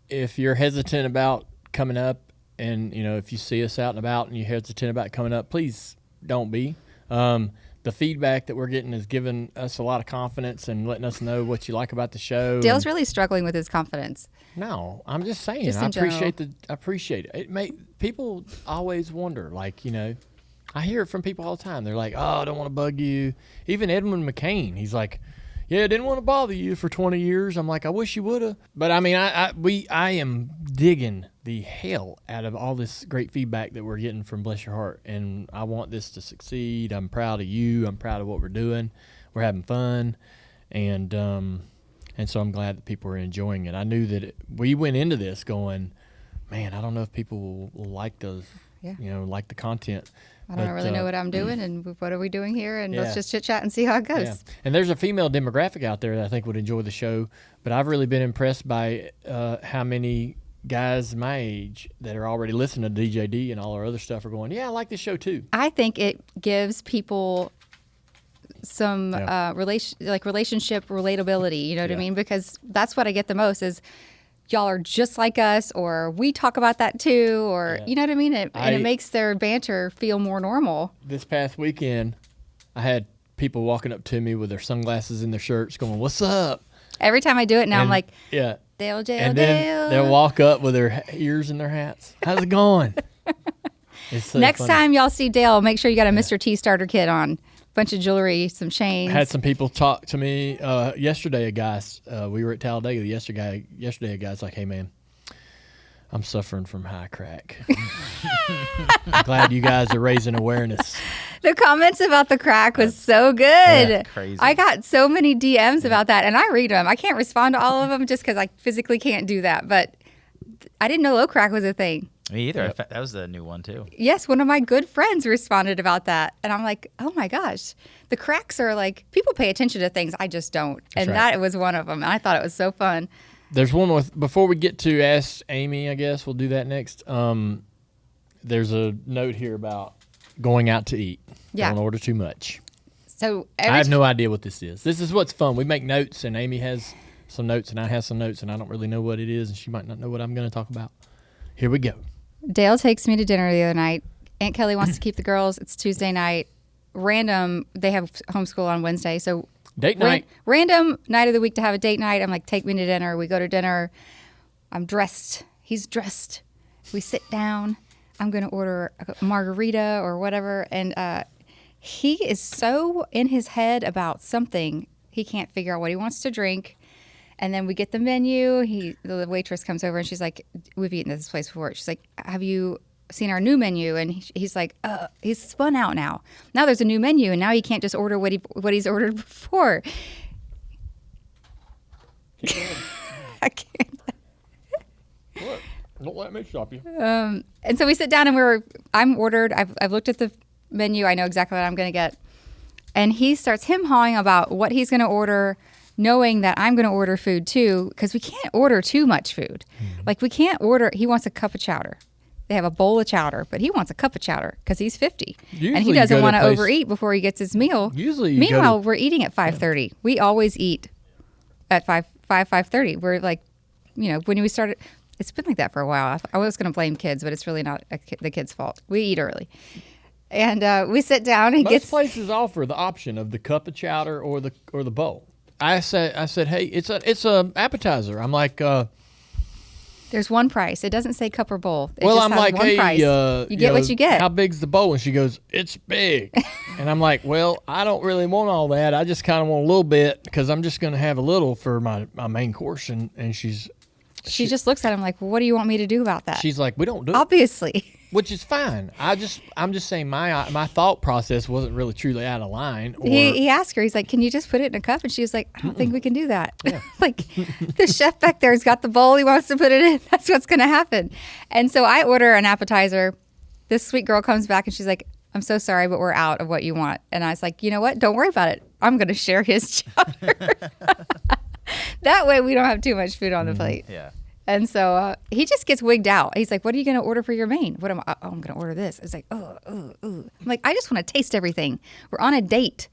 If you're hesitant about coming up, and if you see us out and about and you're hesitant about coming up, please don't be. The feedback that we're getting is giving us a lot of confidence and letting us know what you like about the show. Dale's really struggling with his confidence. No, I'm just saying. Just I in appreciate it. People always wonder, I hear it from people all the time. They're like, "Oh, I don't want to bug you." Even Edwin McCain, he's like, "Yeah, I didn't want to bother you for 20 years." I'm like, "I wish you would have." But I mean, I am digging the hell out of all this great feedback that we're getting from Bless Your Heart, and I want this to succeed. I'm proud of you. I'm proud of what we're doing. We're having fun, and so I'm glad that people are enjoying it. I knew that we went into this going, man, I don't know if people will like those, like the content. I don't really know what I'm doing and what are we doing here, and let's just chit-chat and see how it goes. Yeah. And there's a female demographic out there that I think would enjoy the show, but I've really been impressed by how many guys my age that are already listening to DJD and all our other stuff are going, yeah, I like this show too. I think it gives people some Yeah. relationship relatability. You know what I Yeah. mean? Because that's what I get the most is y'all are just like us, or we talk about that too, or Yeah. you know what I mean? And it makes their banter feel more normal. This past weekend, I had people walking up to me with their sunglasses in their shirts going, what's up? Every time I do it now, I'm And- like, yeah. Dale, And then they'll walk up with their ears in their hats. How's it going? It's so Next funny. time y'all see Dale, make sure you got a Mr. T starter kit on. Bunch of jewelry, some chains. Had some people talk to me yesterday. A guy, we were at Talladega yesterday. A guy's like, "Hey man, I'm suffering from high crack. I'm glad you guys are raising awareness." The comments about the crack was so good. Yeah, crazy. I got so many DMs about that, and I read them. I can't respond to all of them just because I physically can't do that. But I didn't know low crack was a thing. Me either. Yep. That was the new one too. Yes, one of my good friends responded about that. And I'm like, oh my gosh. The cracks are like, people pay attention to things. I just don't. And right. that was one of them. And I thought it was so fun. There's one more before we get to Ask Amy. I guess we'll do that next. There's a note here about going out to eat. Yeah. Don't order too much. So I have no idea what this is. This is what's fun. We make notes, and Amy has some notes, and I have some notes, and I don't really know what it is, and she might not know what I'm going to talk about. Here we go. Dale takes me to dinner the other night. Aunt Kelly wants to keep the girls. It's Tuesday night. Random, they have homeschool on Wednesday. So Date night. Random night of the week to have a date night. I'm like, take me to dinner. We go to dinner. I'm dressed. He's dressed. We sit down. I'm going to order a margarita or whatever. And he is so in his head about something. He can't figure out what he wants to drink. And then we get the menu. The waitress comes over and she's like, we've eaten at this place before. She's like, have you seen our new menu? And he's like, he's spun out now. Now there's a new menu, and now he can't just order what he's ordered before. I can't. What? Don't let me stop you. And so we sit down and I'm ordered. I've looked at the menu. I know exactly what I'm going to get. And he starts hawing about what he's going to order, knowing that I'm going to order food too, because we can't order too much food. Like we can't order, he wants a cup of chowder. They have a bowl of chowder, but he wants a cup of chowder because he's 50. Usually and he you doesn't go to want a to place- overeat before he gets his meal. Usually you go Meanwhile, to- we're eating at 5:30. We always eat at 5:30. We're like, when we started, it's been like that for a while. I was going to blame kids, but it's really not the kids' fault. We eat early. And we sit down and Most places offer the option of the cup of chowder or the bowl. I said, hey, it's a appetizer. I'm like, there's one price. It doesn't say cup or bowl. It well, just I'm has like, one hey, price. You get what you get. How big's the bowl? And she goes, it's big. And I'm like, well, I don't really want all that. I just kind of want a little bit because I'm just going to have a little for my main course. And she just looks at him like, well, what do you want me to do about that? she's like, we don't do it. Obviously. Which is fine. I'm just saying my thought process wasn't really truly out of line. Or, He asked her, he's like, can you just put it in a cup? And she was like, I don't think we can do that. Like, the chef back there has got the bowl. He wants to put it in. That's what's going to happen. And so I order an appetizer. This sweet girl comes back and she's like, I'm so sorry, but we're out of what you want. And I was like, you know what? Don't worry about it. I'm going to share his chowder. That way we don't have too much food on the plate. Yeah. And so he just gets wigged out. He's like, what are you going to order for your main? I'm going to order this. It's like, I'm like, I just want to taste everything. We're on a date.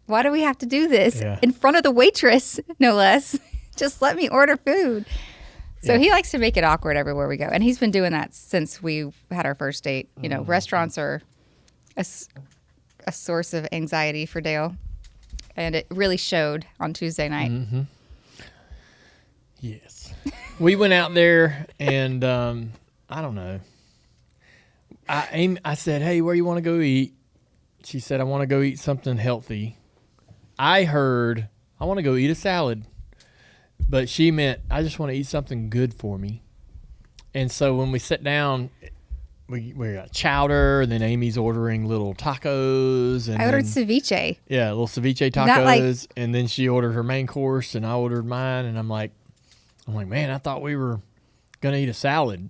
Why do we have to do this Yeah. in front of the waitress, no less? Just let me order food. So he likes to make it awkward everywhere we go. And he's been doing that since we had our first date. Restaurants are a source of anxiety for Dale. And it really showed on Tuesday night. Mm-hmm. Yes. We went out there and I don't know. I said, hey, where you want to go eat? She said, I want to go eat something healthy. I heard, I want to go eat a salad. But she meant, I just want to eat something good for me. And so when we sit down, we got chowder, and then Amy's ordering little tacos. And I ordered then, ceviche. yeah, little ceviche tacos. Not like- and then she ordered her main course, and I ordered mine. And I'm like, man, I thought we were going to eat a salad.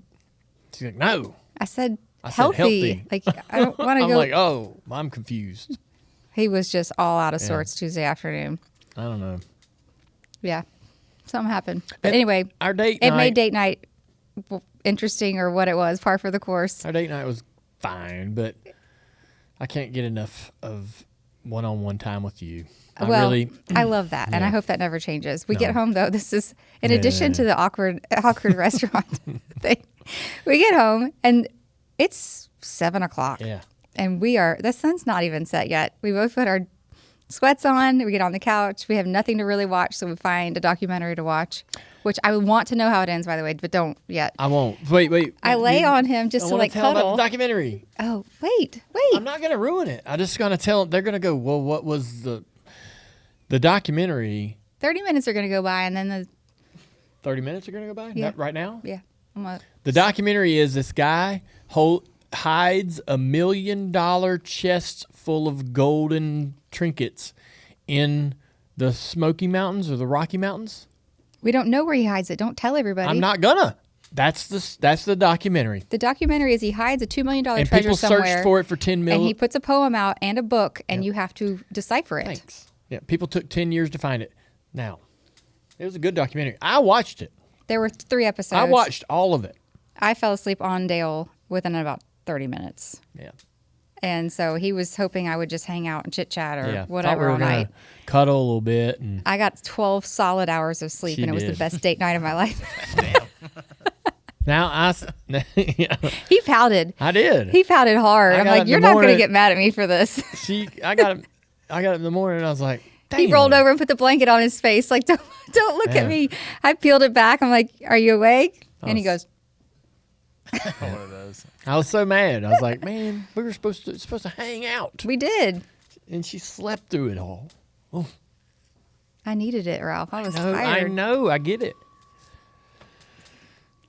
She's like, no. I said I said healthy. Like, I don't want to I'm go. like, oh, I'm confused. He was just all out of sorts Tuesday afternoon. I don't know. Yeah. Something happened. But And anyway, our date it night, made date night interesting or what it was, par for the course. Our date night was fine, but I can't get enough of one-on-one time with you. I love that, and I hope that never changes. We get home, though. This is, in addition to the awkward restaurant thing, we get home, and it's 7 o'clock. Yeah. And the sun's not even set yet. We both put our sweats on. We get on the couch. We have nothing to really watch, so we find a documentary to watch, which I want to know how it ends, by the way, but don't yet. I won't. Wait. I lay on him just to like tell cuddle. about the documentary. Oh, wait. I'm not going to ruin it. I'm just going to tell them. They're going to go, well, what was the documentary? 30 minutes are going to go by, and then the 30 minutes are going to go by? Yeah. Not right now? Yeah. The documentary is this guy hides $1 million chest full of golden trinkets in the Smoky Mountains or the Rocky Mountains. We don't know where he hides it. Don't tell everybody. I'm not gonna. That's the documentary. The documentary is he hides a $2 million And treasure people somewhere. searched for it for 10 million. And he puts a poem out and a book, and you have to decipher it. Thanks. Yeah, people took 10 years to find it. Now, it was a good documentary. I watched it. There were 3 episodes. I watched all of it. I fell asleep on Dale within about 30 minutes. Yeah. And so he was hoping I would just hang out and chit chat or Yeah. whatever Thought we were all night. gonna cuddle a little bit. And I got 12 solid hours of sleep, She and it was the did. best date night of my life. now yeah, He pouted. I did. He pouted hard. I I'm got like, up in you're the not going to morning- get mad at me for this. I got up in the morning and I was like, damn. He rolled over and put the blanket on his face. Like, don't look Yeah. at me. I peeled it back. I'm like, are you awake? And he goes, One of those. I was so mad. I was like, man, we were supposed to hang out. we did. And she slept through it all. Oh, I needed it, Ralph. I was I tired. know. I get it.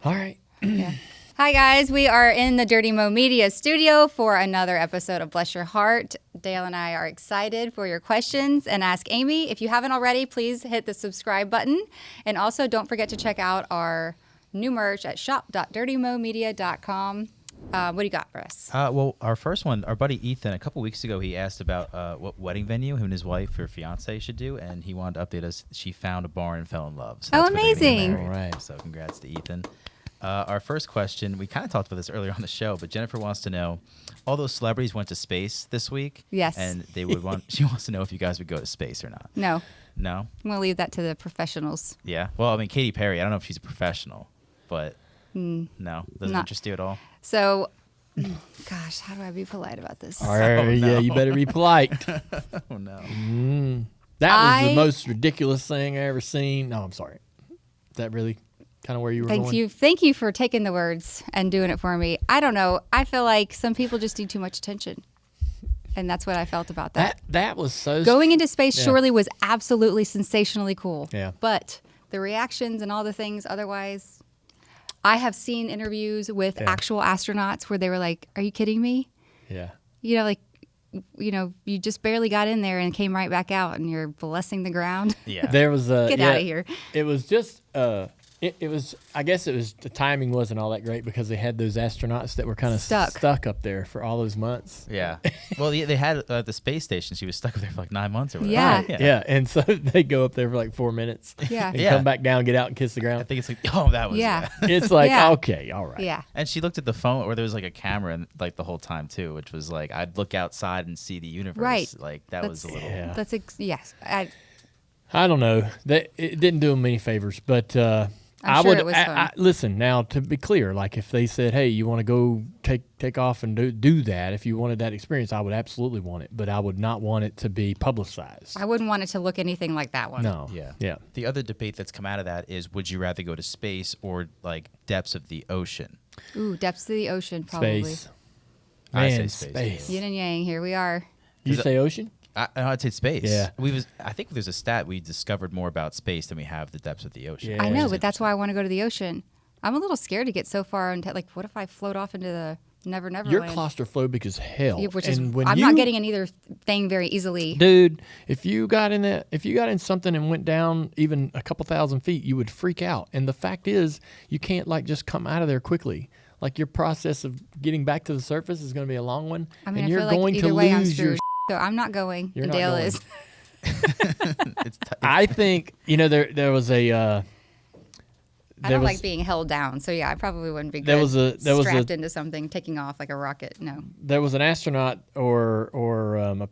All right. Yeah. Hi, guys. We are in the Dirty Mo Media studio for another episode of Bless Your Heart. Dale and I are excited for your questions. And Ask Amy. If you haven't already, please hit the subscribe button. And also, don't forget to check out our new merch at shop.dirtymomedia.com. What do you got for us? Well, our first one, our buddy Ethan, a couple weeks ago, he asked about what wedding venue him and his wife or fiance should do, and he wanted to update us. She found a barn and fell in love. So Oh, that's where they're getting amazing. married. All right. So congrats to Ethan. Our first question, we kind of talked about this earlier on the show, but Jennifer wants to know, all those celebrities went to space this week. Yes. And they would she wants to know if you guys would go to space or not. No. No? I'm going to leave that to the professionals. Yeah. Well, I mean, Katy Perry, I don't know if she's a professional, but no. Doesn't Not- interest you at all? So, gosh, how do I be polite about this? All right. Yeah, you better be polite. Oh, no. That was the most ridiculous thing I ever seen. No, I'm sorry. Is that really kind of where you were going? Thank you for taking the words and doing it for me. I don't know. I feel like some people just need too much attention. And that's what I felt about that. That was so... Going into space Yeah. surely was absolutely sensationally cool. Yeah. But the reactions and all the things otherwise, I have seen interviews with actual astronauts where they were like, are you kidding me? Yeah. You know, like, you just barely got in there and came right back out and you're blessing the ground. Yeah. There was a... Get out of here. It was just... It was, I guess it was, the timing wasn't all that great because they had those astronauts that were kind of stuck up there for all those months. Yeah. Well, they had the space station. She was stuck up there for like 9 months or whatever. Yeah. Yeah. And so they go up there for like 4 minutes. Yeah. And Yeah. come back down, get out and kiss the I ground. think it's like, oh, that was. Yeah. It's like, Yeah. okay, all right. Yeah. And she looked at the phone where there was like a camera and like the whole time too, which was like, I'd look outside and see the universe. Right. Like that was a little. Yeah. Yes. I don't know. It didn't do them any favors, but I'm sure it was fun. listen, now to be clear, like if they said, hey, you want to go take off and do that, if you wanted that experience, I would absolutely want it, but I would not want it to be publicized. I wouldn't want it to look anything like that one. No. Yeah. Yeah. The other debate that's come out of that is, would you rather go to space or like depths of the ocean? Ooh, depths of the ocean, probably. Space. I Man, say space, space. too. Yin and yang, here we are. You say ocean? I'd say space. Yeah. I think there's a stat we discovered more about space than we have the depths of the ocean. Yeah. I Which know, is but that's why I want to go to the ocean. I'm a little scared to get so far into, like, what if I float off into the Never You're Land? claustrophobic as hell. Yeah, which is, And when I'm you- not getting in either thing very easily. Dude, if you got in something and went down even a couple thousand feet, you would freak out. And the fact is, you can't like just come out of there quickly. Like your process of getting back to the surface is going to be a long one, I mean, and I you're feel like going either to way I'm lose your. screwed. So I'm not going. You're and not Dale going. is. It's I think there was a I don't like being held down, so yeah, I probably wouldn't be good strapped into something, taking off like a rocket. No. There was an astronaut or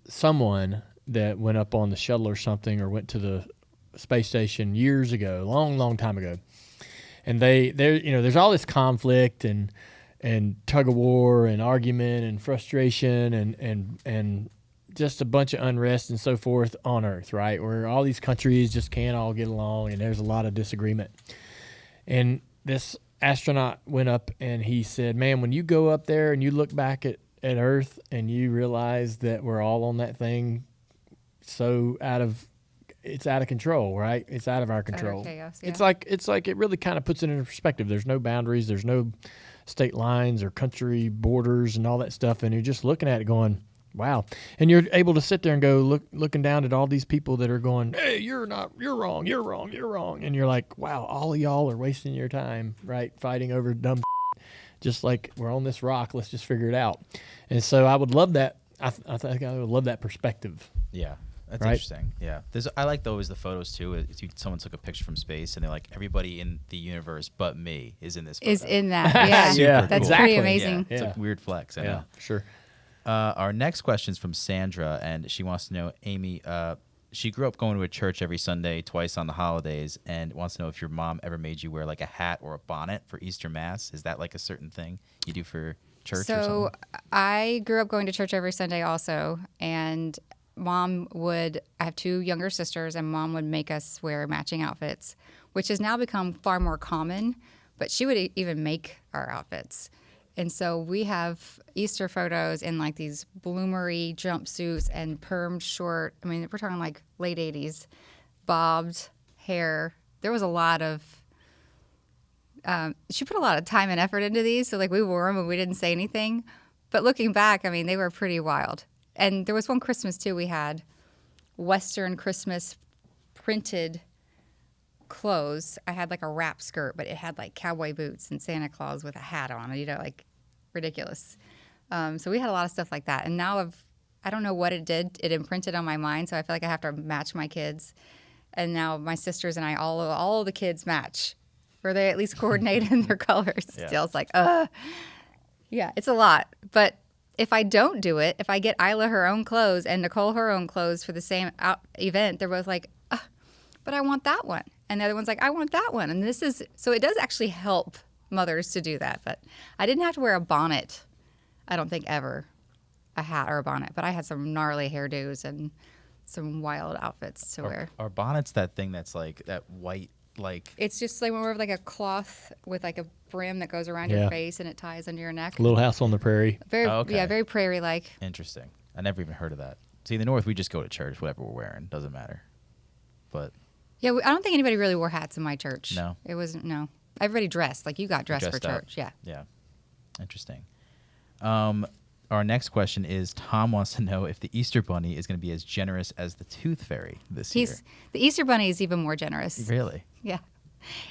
someone that went up on the shuttle or something, or went to the space station years ago, long time ago, and there's all this conflict and tug of war and argument and frustration and just a bunch of unrest and so forth on Earth, right? Where all these countries just can't all get along, and there's a lot of disagreement. And this astronaut went up and he said, man, when you go up there and you look back at Earth and you realize that we're all on that thing it's out of control, right? It's out of our control. Chaos, yeah. It's like it really kind of puts it into perspective. There's no boundaries, there's no state lines or country borders and all that stuff, and you're just looking at it going, wow. And you're able to sit there and go looking down at all these people that are going, hey, you're wrong. And you're like, wow, all of y'all are wasting your time, right? Fighting over dumb just like we're on this rock. Let's just figure it out. And so I would love that. I think I would love that perspective. Yeah. That's right? Interesting. Yeah. I like always the photos too. Someone took a picture from space and they're like, everybody in the universe but me is in this photo. Is in that. Yeah. Yeah, That's exactly. pretty amazing. Yeah. It's a weird flex. I know. Sure. Our next question is from Sandra, and she wants to know, Amy, she grew up going to a church every Sunday, twice on the holidays, and wants to know if your mom ever made you wear like a hat or a bonnet for Easter Mass. Is that like a certain thing you do for church or something? So I grew up going to church every Sunday also, and I have two younger sisters, and Mom would make us wear matching outfits, which has now become far more common, but she would even make our outfits. And so we have Easter photos in like these bloomery jumpsuits and permed short. I mean, we're talking like late 80s, bobbed hair. There was a lot of, she put a lot of time and effort into these. So like we wore them and we didn't say anything. But looking back, I mean, they were pretty wild. And there was one Christmas too, we had Western Christmas printed clothes. I had like a wrap skirt, but it had like cowboy boots and Santa Claus with a hat on, like ridiculous. So we had a lot of stuff like that. And now I don't know what it did. It imprinted on my mind. So I feel like I have to match my kids. And now my sisters and I, all of the kids match, or they at least coordinate in their colors. Yeah. Still, it's like, yeah, it's a lot. But if I don't do it, if I get Isla her own clothes and Nicole her own clothes for the same event, they're both like, but I want that one. And the other one's like, I want that one. And so it does actually help mothers to do that. But I didn't have to wear a bonnet, I don't think ever, a hat or a bonnet. But I had some gnarly hairdos and some wild outfits to wear. Are bonnets that thing that's like that white, like... It's just like when we're like a cloth with like a brim that goes around your face and it ties under your neck. Little House on the Prairie. Yeah, very prairie-like. Interesting. I never even heard of that. See, in the North, we just go to church, whatever we're wearing. Doesn't matter. But... Yeah, I don't think anybody really wore hats in my church. No. It wasn't, no. Everybody dressed. Like you got dressed for church. Yeah. Yeah. Interesting. Our next question is, Tom wants to know if the Easter Bunny is going to be as generous as the Tooth Fairy this year. The Easter Bunny is even more generous. Really? Yeah.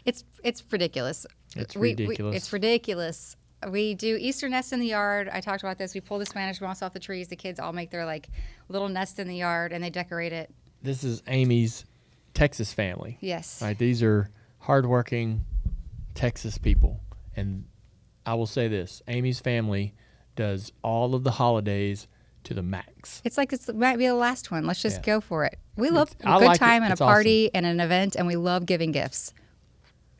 It's ridiculous. It's ridiculous. It's ridiculous. We do Easter nests in the yard. I talked about this. We pull the Spanish moss off the trees. The kids all make their like little nest in the yard and they decorate it. This is Amy's Texas family. Yes. Right. These are hardworking Texas people. And I will say this, Amy's family does all of the holidays to the max. It's like it might be the last one. Let's just go for it. We love a good time and a party and an event, and we love giving gifts.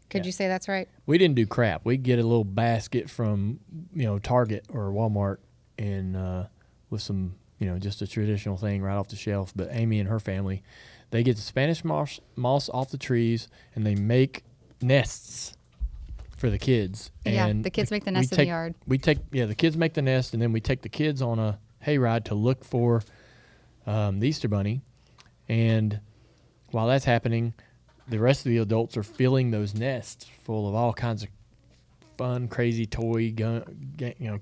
Could you say that's right? We didn't do crap. We get a little basket from, Target or Walmart and with some, just a traditional thing right off the shelf. But Amy and her family, they get the Spanish moss off the trees and they make nests for the kids. Yeah, and the kids make the nest in the yard. The kids make the nest, and then we take the kids on a hayride to look for the Easter Bunny. And while that's happening, the rest of the adults are filling those nests full of all kinds of fun, crazy toy,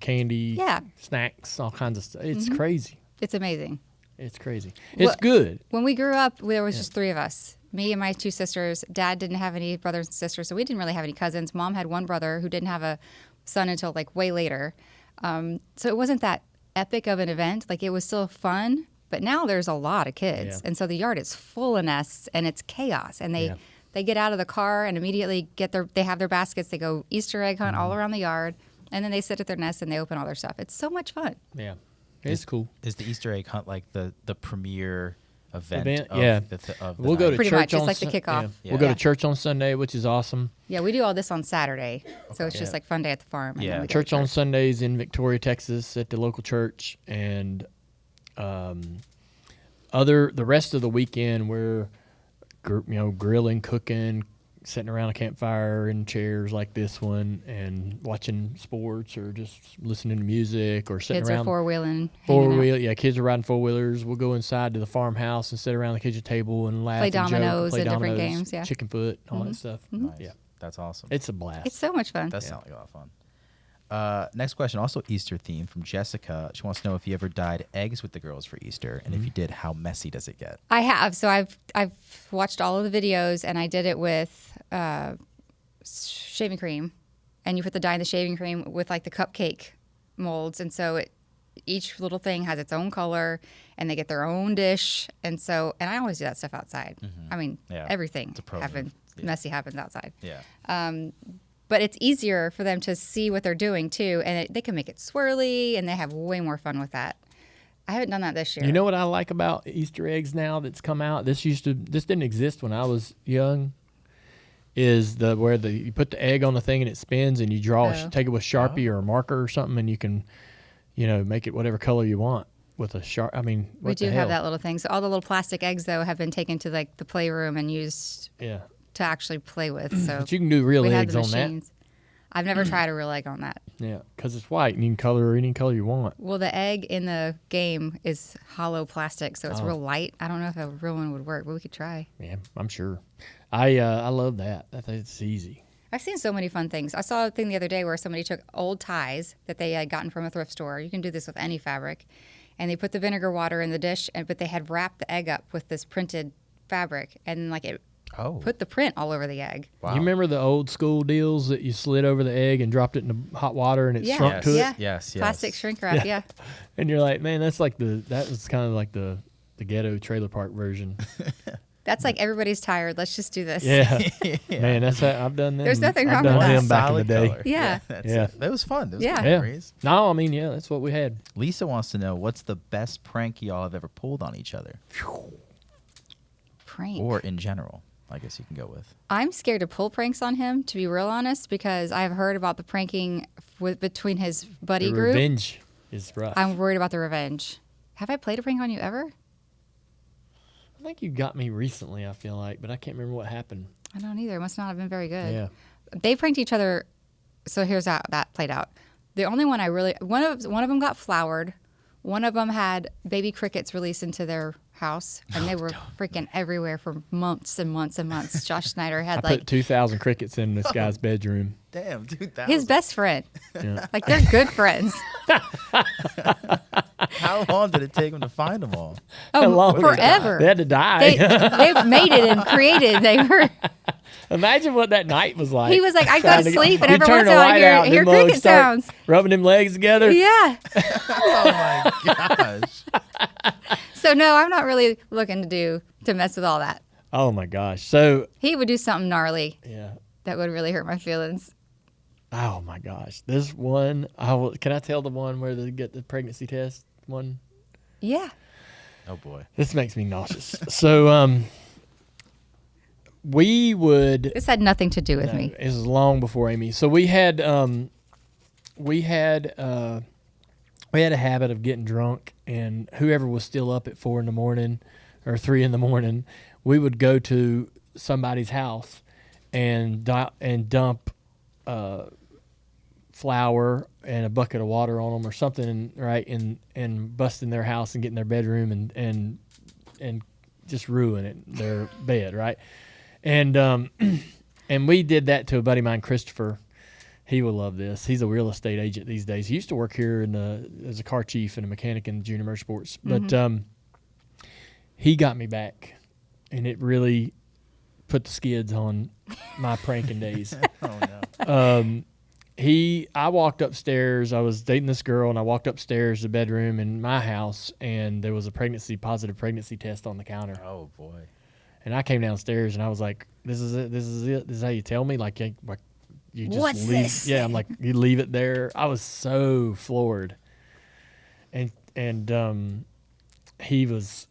candy, snacks, all kinds of stuff. It's crazy. It's amazing. It's crazy. It's good. When we grew up, there was just three of us. Me and my two sisters. Dad didn't have any brothers and sisters, so we didn't really have any cousins. Mom had one brother who didn't have a son until like way later. So it wasn't that epic of an event. Like it was still fun, but now there's a lot of kids. And so the yard is full of nests and it's chaos. And they They get out of the car and immediately they have their baskets. They go Easter egg hunt all around the yard, and then they sit at their nest and they open all their stuff. It's so much fun. Yeah, it's cool. Is the Easter egg hunt like the premier event? Yeah. Of the We'll go to night? Pretty church much. It's on like the kickoff. Yeah. We'll go to church on Sunday, which is awesome. Yeah, we do all this on Saturday, so it's just Yeah. like fun day at the farm. And Yeah. then we go Church to on Sundays in Victoria, Texas, at the local church, and the rest of the weekend we're grilling, cooking, sitting around a campfire in chairs like this one, and watching sports or just listening to music or sitting Kids around. are four-wheeling. Kids are riding four-wheelers. We'll go inside to the farmhouse and sit around the kitchen table and laugh, Play and joke, dominoes play and different dominoes, games, yeah. chicken foot, all that stuff. Nice. Yeah, That's awesome. it's a blast. It's so much fun. That sounds like a lot of fun. Next question, also Easter themed from Jessica. She wants to know if you ever dyed eggs with the girls for Easter, and if you did, how messy does it get? I have. So I've watched all of the videos, and I did it with shaving cream, and you put the dye in the shaving cream with like the cupcake molds, and so each little thing has its own color, and they get their own dish, and I always do that stuff outside. I mean, Yeah. everything It's a pro move. Yeah. messy happens outside. Yeah. But it's easier for them to see what they're doing too, and they can make it swirly, and they have way more fun with that. I haven't done that this year. You know what I like about Easter eggs now that's come out? This didn't exist when I was young. Is where you put the egg on the thing and it spins, and you take it with Sharpie or a marker or something, and you can, make it whatever color you want with a sharp. I mean, we do have that little thing. So all the little plastic eggs though have been taken to like the playroom and used to actually play with. So but you can do real we have eggs the on that. machines. I've never tried a real egg on that. Yeah, because it's white and you can color any color you want. Well, the egg in the game is hollow plastic, so it's Oh. real light. I don't know if a real one would work, but we could try. Yeah, I'm sure. I love that. It's easy. I've seen so many fun things. I saw a thing the other day where somebody took old ties that they had gotten from a thrift store. You can do this with any fabric. And they put the vinegar water in the dish, but they had wrapped the egg up with this printed fabric, and like it put the print all over the egg. Wow. You remember the old school deals that you slid over the egg and dropped it in the hot water and it shrunk to it? Yes. Plastic shrink wrap, yeah. And you're like, man, that was kind of like the ghetto trailer park version. That's like everybody's tired. Let's just do this. Yeah. Man, that's how I've done them. There's nothing I've wrong done with that. them back in the Solid day. color. Yeah. Yeah. That was fun. That was Yeah. good Yeah. memories. No, I mean, yeah, that's what we had. Lisa wants to know, what's the best prank y'all have ever pulled on each other, Prank. or in general? I guess you can go with. I'm scared to pull pranks on him, to be real honest, because I've heard about the pranking between his buddy The group. revenge is rough. I'm worried about the revenge. Have I played a prank on you ever? I think you got me recently, I feel like, but I can't remember what happened. I don't either. It must not have been very good. Yeah. They pranked each other. So here's how that played out. The only one one of them got floured. One of them had baby crickets released into their house, and they were freaking everywhere for months and months and months. Josh Snyder I had put 2,000 crickets in this guy's bedroom. Damn, dude. That his best friend. Yeah. Like, they're good friends. How long did it take him to find them all? How long? Forever. They had to die. They made it and created. They were. Imagine what that night was like. He was like, I go to sleep, and You every turn once the in a while light I out, hear them mugs cricket start sounds. rubbing them legs together. Yeah. Oh my gosh. So no, I'm not really looking to mess with all that. Oh my gosh. So He would do something gnarly yeah. that would really hurt my feelings. Oh my gosh. This one. Can I tell the one where they get the pregnancy test one? Yeah. Oh boy. This makes me nauseous. So we would. This had nothing to do with No, me. It was long before Amy. So we had a habit of getting drunk, and whoever was still up at 4 a.m. or 3 a.m, we would go to somebody's house and dump flour and a bucket of water on them or something, right? And bust in their house and get in their bedroom and just ruin their bed, right? And and we did that to a buddy of mine, Christopher. He will love this. He's a real estate agent these days. He used to work here as a car chief and a mechanic in Junior Motorsports. But he got me back, and it really put the skids on my pranking days. Oh no. I walked upstairs. I was dating this girl, and I walked upstairs to the bedroom in my house, and there was a positive pregnancy test on the counter. Oh boy. And I came downstairs and I was like, "This is it. This is it. This is how you tell me." Like you just What's leave. this? Yeah, I'm like, you leave it there. I was so floored. And he was.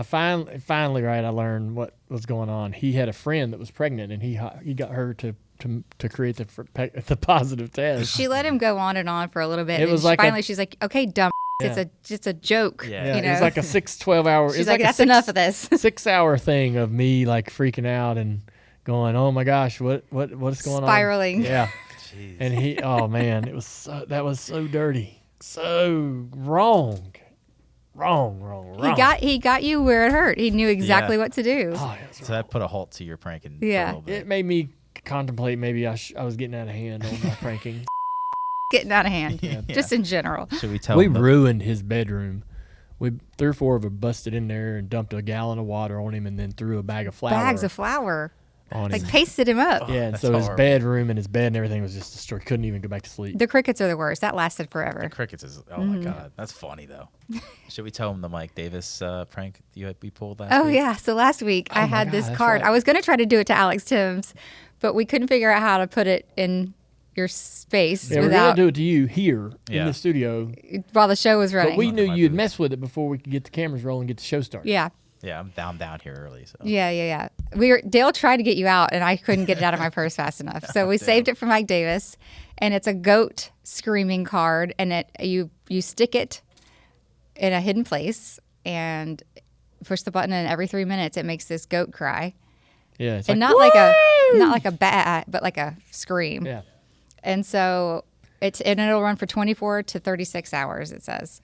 Finally, right. I learned what was going on. He had a friend that was pregnant, and he got her to create the positive test. She let him go on and on for a little bit. It and was like finally she's like, "Okay, dumb. Yeah. It's a joke." Yeah. You know? It was like a 12 hour. She's it's like, a "That's enough of this." 6 hour thing of me like freaking out and going, "Oh my gosh, what's going Spiraling. on?" Yeah. Jeez. And oh man, that was so dirty, so wrong. He got you where it hurt. He knew exactly Yeah. what to do. Oh, it was So that put a halt to your pranking. Yeah. For a little bit. It made me contemplate maybe I was getting out of hand on my pranking. Getting out of hand, Yeah. just in general. Should we tell We him the- ruined his bedroom. 3 or 4 of them busted in there and dumped a gallon of water on him, and then threw a bag of flour Bags of flour, on like him. pasted him up. Yeah, and That's so his horrible. bedroom and his bed and everything was just destroyed. Couldn't even go back to sleep. The crickets are the worst. That lasted forever. Crickets is Mm-hmm. my god, that's funny though. Should we tell him the Mike Davis prank we pulled last Oh week? yeah. So last week I my had God, this that's card. right. I was going to try to do it to Alex Timms, but we couldn't figure out how to put it in your space Yeah, we're without gonna do it to you here in Yeah. the studio. while the show was running. But we knew Might you'd be- mess with it before we could get the cameras rolling and get the show started. yeah. Yeah, I'm down here early. So Yeah. Dale tried to get you out, and I couldn't get it out of my purse fast enough. So we saved it for Mike Davis, and it's a goat screaming card, and you stick it in a hidden place and push the button, and every 3 minutes it makes this goat cry, Yeah, it's and like, not like a bat, but like a scream. yeah. And so it'll run for 24 to 36 hours. It says.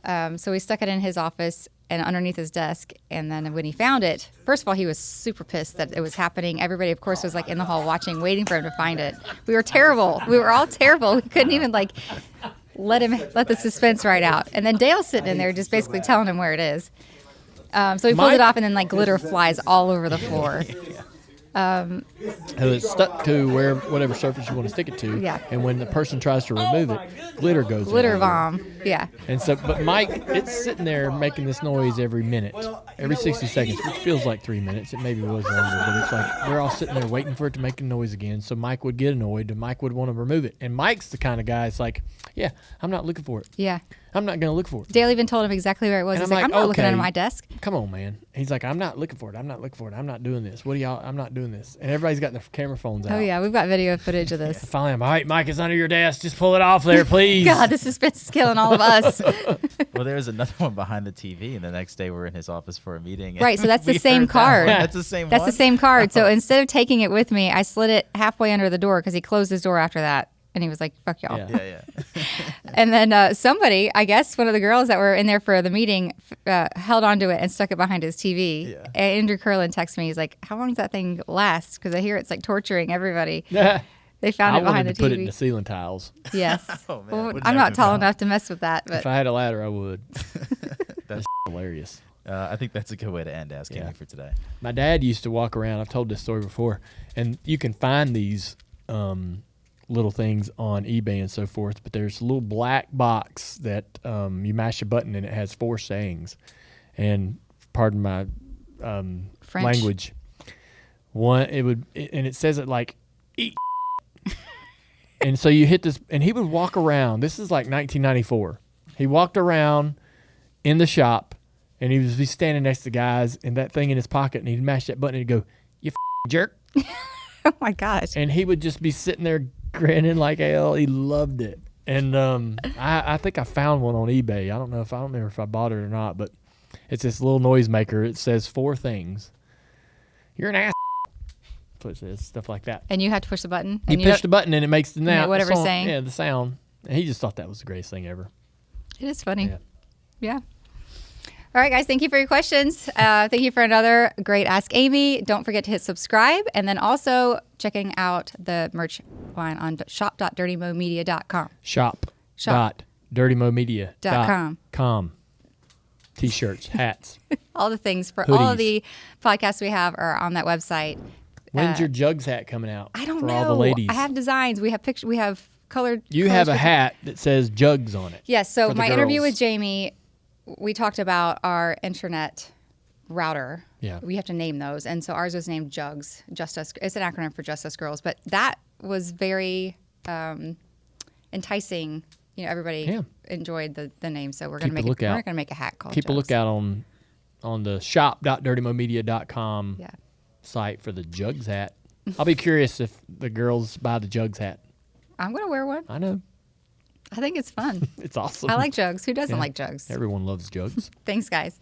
So we stuck it in his office and underneath his desk. And then when he found it, first of all, he was super pissed that it was happening. Everybody, of course, was like in the hall watching, waiting for him to find it. We were terrible. We were all terrible. We couldn't even like let the suspense ride out. And then Dale's sitting in there just basically telling him where it is. So he pulls Mike- it off, and then like glitter flies all over the floor. And it's stuck to whatever surface you want to stick it to. Yeah. And when the person tries to remove it, glitter goes Glitter everywhere. bomb. Yeah. And so, but Mike, it's sitting there making this noise every minute, every 60 seconds, which feels like 3 minutes. It maybe was longer, but it's like we're all sitting there waiting for it to make a noise again. So Mike would get annoyed, and Mike would want to remove it. And Mike's the kind of guy. It's like, yeah, I'm not looking for it. Yeah. I'm not going to look for it. Dale even told him exactly where it was. And He's I'm like, I'm like, not looking okay. under my desk. Come on, man. He's like, I'm not looking for it. I'm not looking for it. I'm not doing this. What do y'all? I'm not doing this. And everybody's got their camera phones out. Oh, yeah. We've got video footage of this. Finally, I'm all right. Mike is under your desk. Just pull it off there, please. God, the suspense is killing all of us. well, there was another one behind the TV, and the next day we're in his office for a meeting. and Right, so that's the we same heard that card. one. That's the same That's one? the same card. So instead of taking it with me, I slid it halfway under the door because he closed his door after that. And he was like, fuck y'all. Yeah. Yeah. And then somebody, I guess one of the girls that were in there for the meeting, held onto it and stuck it behind his TV. Yeah. And Andrew Curlin texted me. He's like, how long does that thing last? Because I hear it's like torturing everybody. Yeah. They found I it behind wanted the to TV. put it in the ceiling tiles. Yes. Oh, man, Well, would I'm never not tall found. enough to mess with that. But If I had a ladder, I would. That's Hilarious. I think that's a good way to end Ask Amy Yeah. for today. My dad used to walk around. I've told this story before, and you can find these little things on eBay and so forth. But there's a little black box that you mash a button and it has 4 sayings. And pardon my French. language. One, and it says it like eat. And so you hit this, and he would walk around. This is like 1994. He walked around in the shop, and he was standing next to guys, and that thing in his pocket, and he'd mash that button, and he'd go, "You jerk," oh my gosh. and he would just be sitting there grinning like hell. He loved it, and I think I found one on eBay. I don't remember if I bought it or not, but it's this little noisemaker. It says 4 things. You're an ass. That's what it says, stuff like that. And you have to push the button. You And push the button and it makes the know whatever it's song, saying? Yeah, the sound. And he just thought that was the greatest thing ever. It is funny. Yeah. Yeah. All right, guys. Thank you for your questions. Thank you for another great Ask Amy. Don't forget to hit subscribe. And then also checking out the merch line on shop.dirtymomedia.com. Shop.dirtymomedia.com. T-shirts, hats. All the things for all of Hoodies. the podcasts we have are on that website. When's your Jugs hat coming out? I don't for know. all the ladies? I have designs. We have pictures. We have colored. You colors have a for- hat that says Jugs on it. Yes. So for the my interview girls. with Jamie, we talked about our internet router. Yeah. We have to name those. And so ours was named Jugs. Just Us. It's an acronym for Just Us Girls. But that was very enticing. You know, everybody enjoyed the name. So we're going to make a hat called Keep Jugs. a lookout on the shop.dirtymomedia.com site for the Jugs hat. I'll be curious if the girls buy the Jugs hat. I'm going to wear one. I know. I think it's fun. It's awesome. I like jugs. Who doesn't like jugs? Everyone loves jugs. Thanks, guys.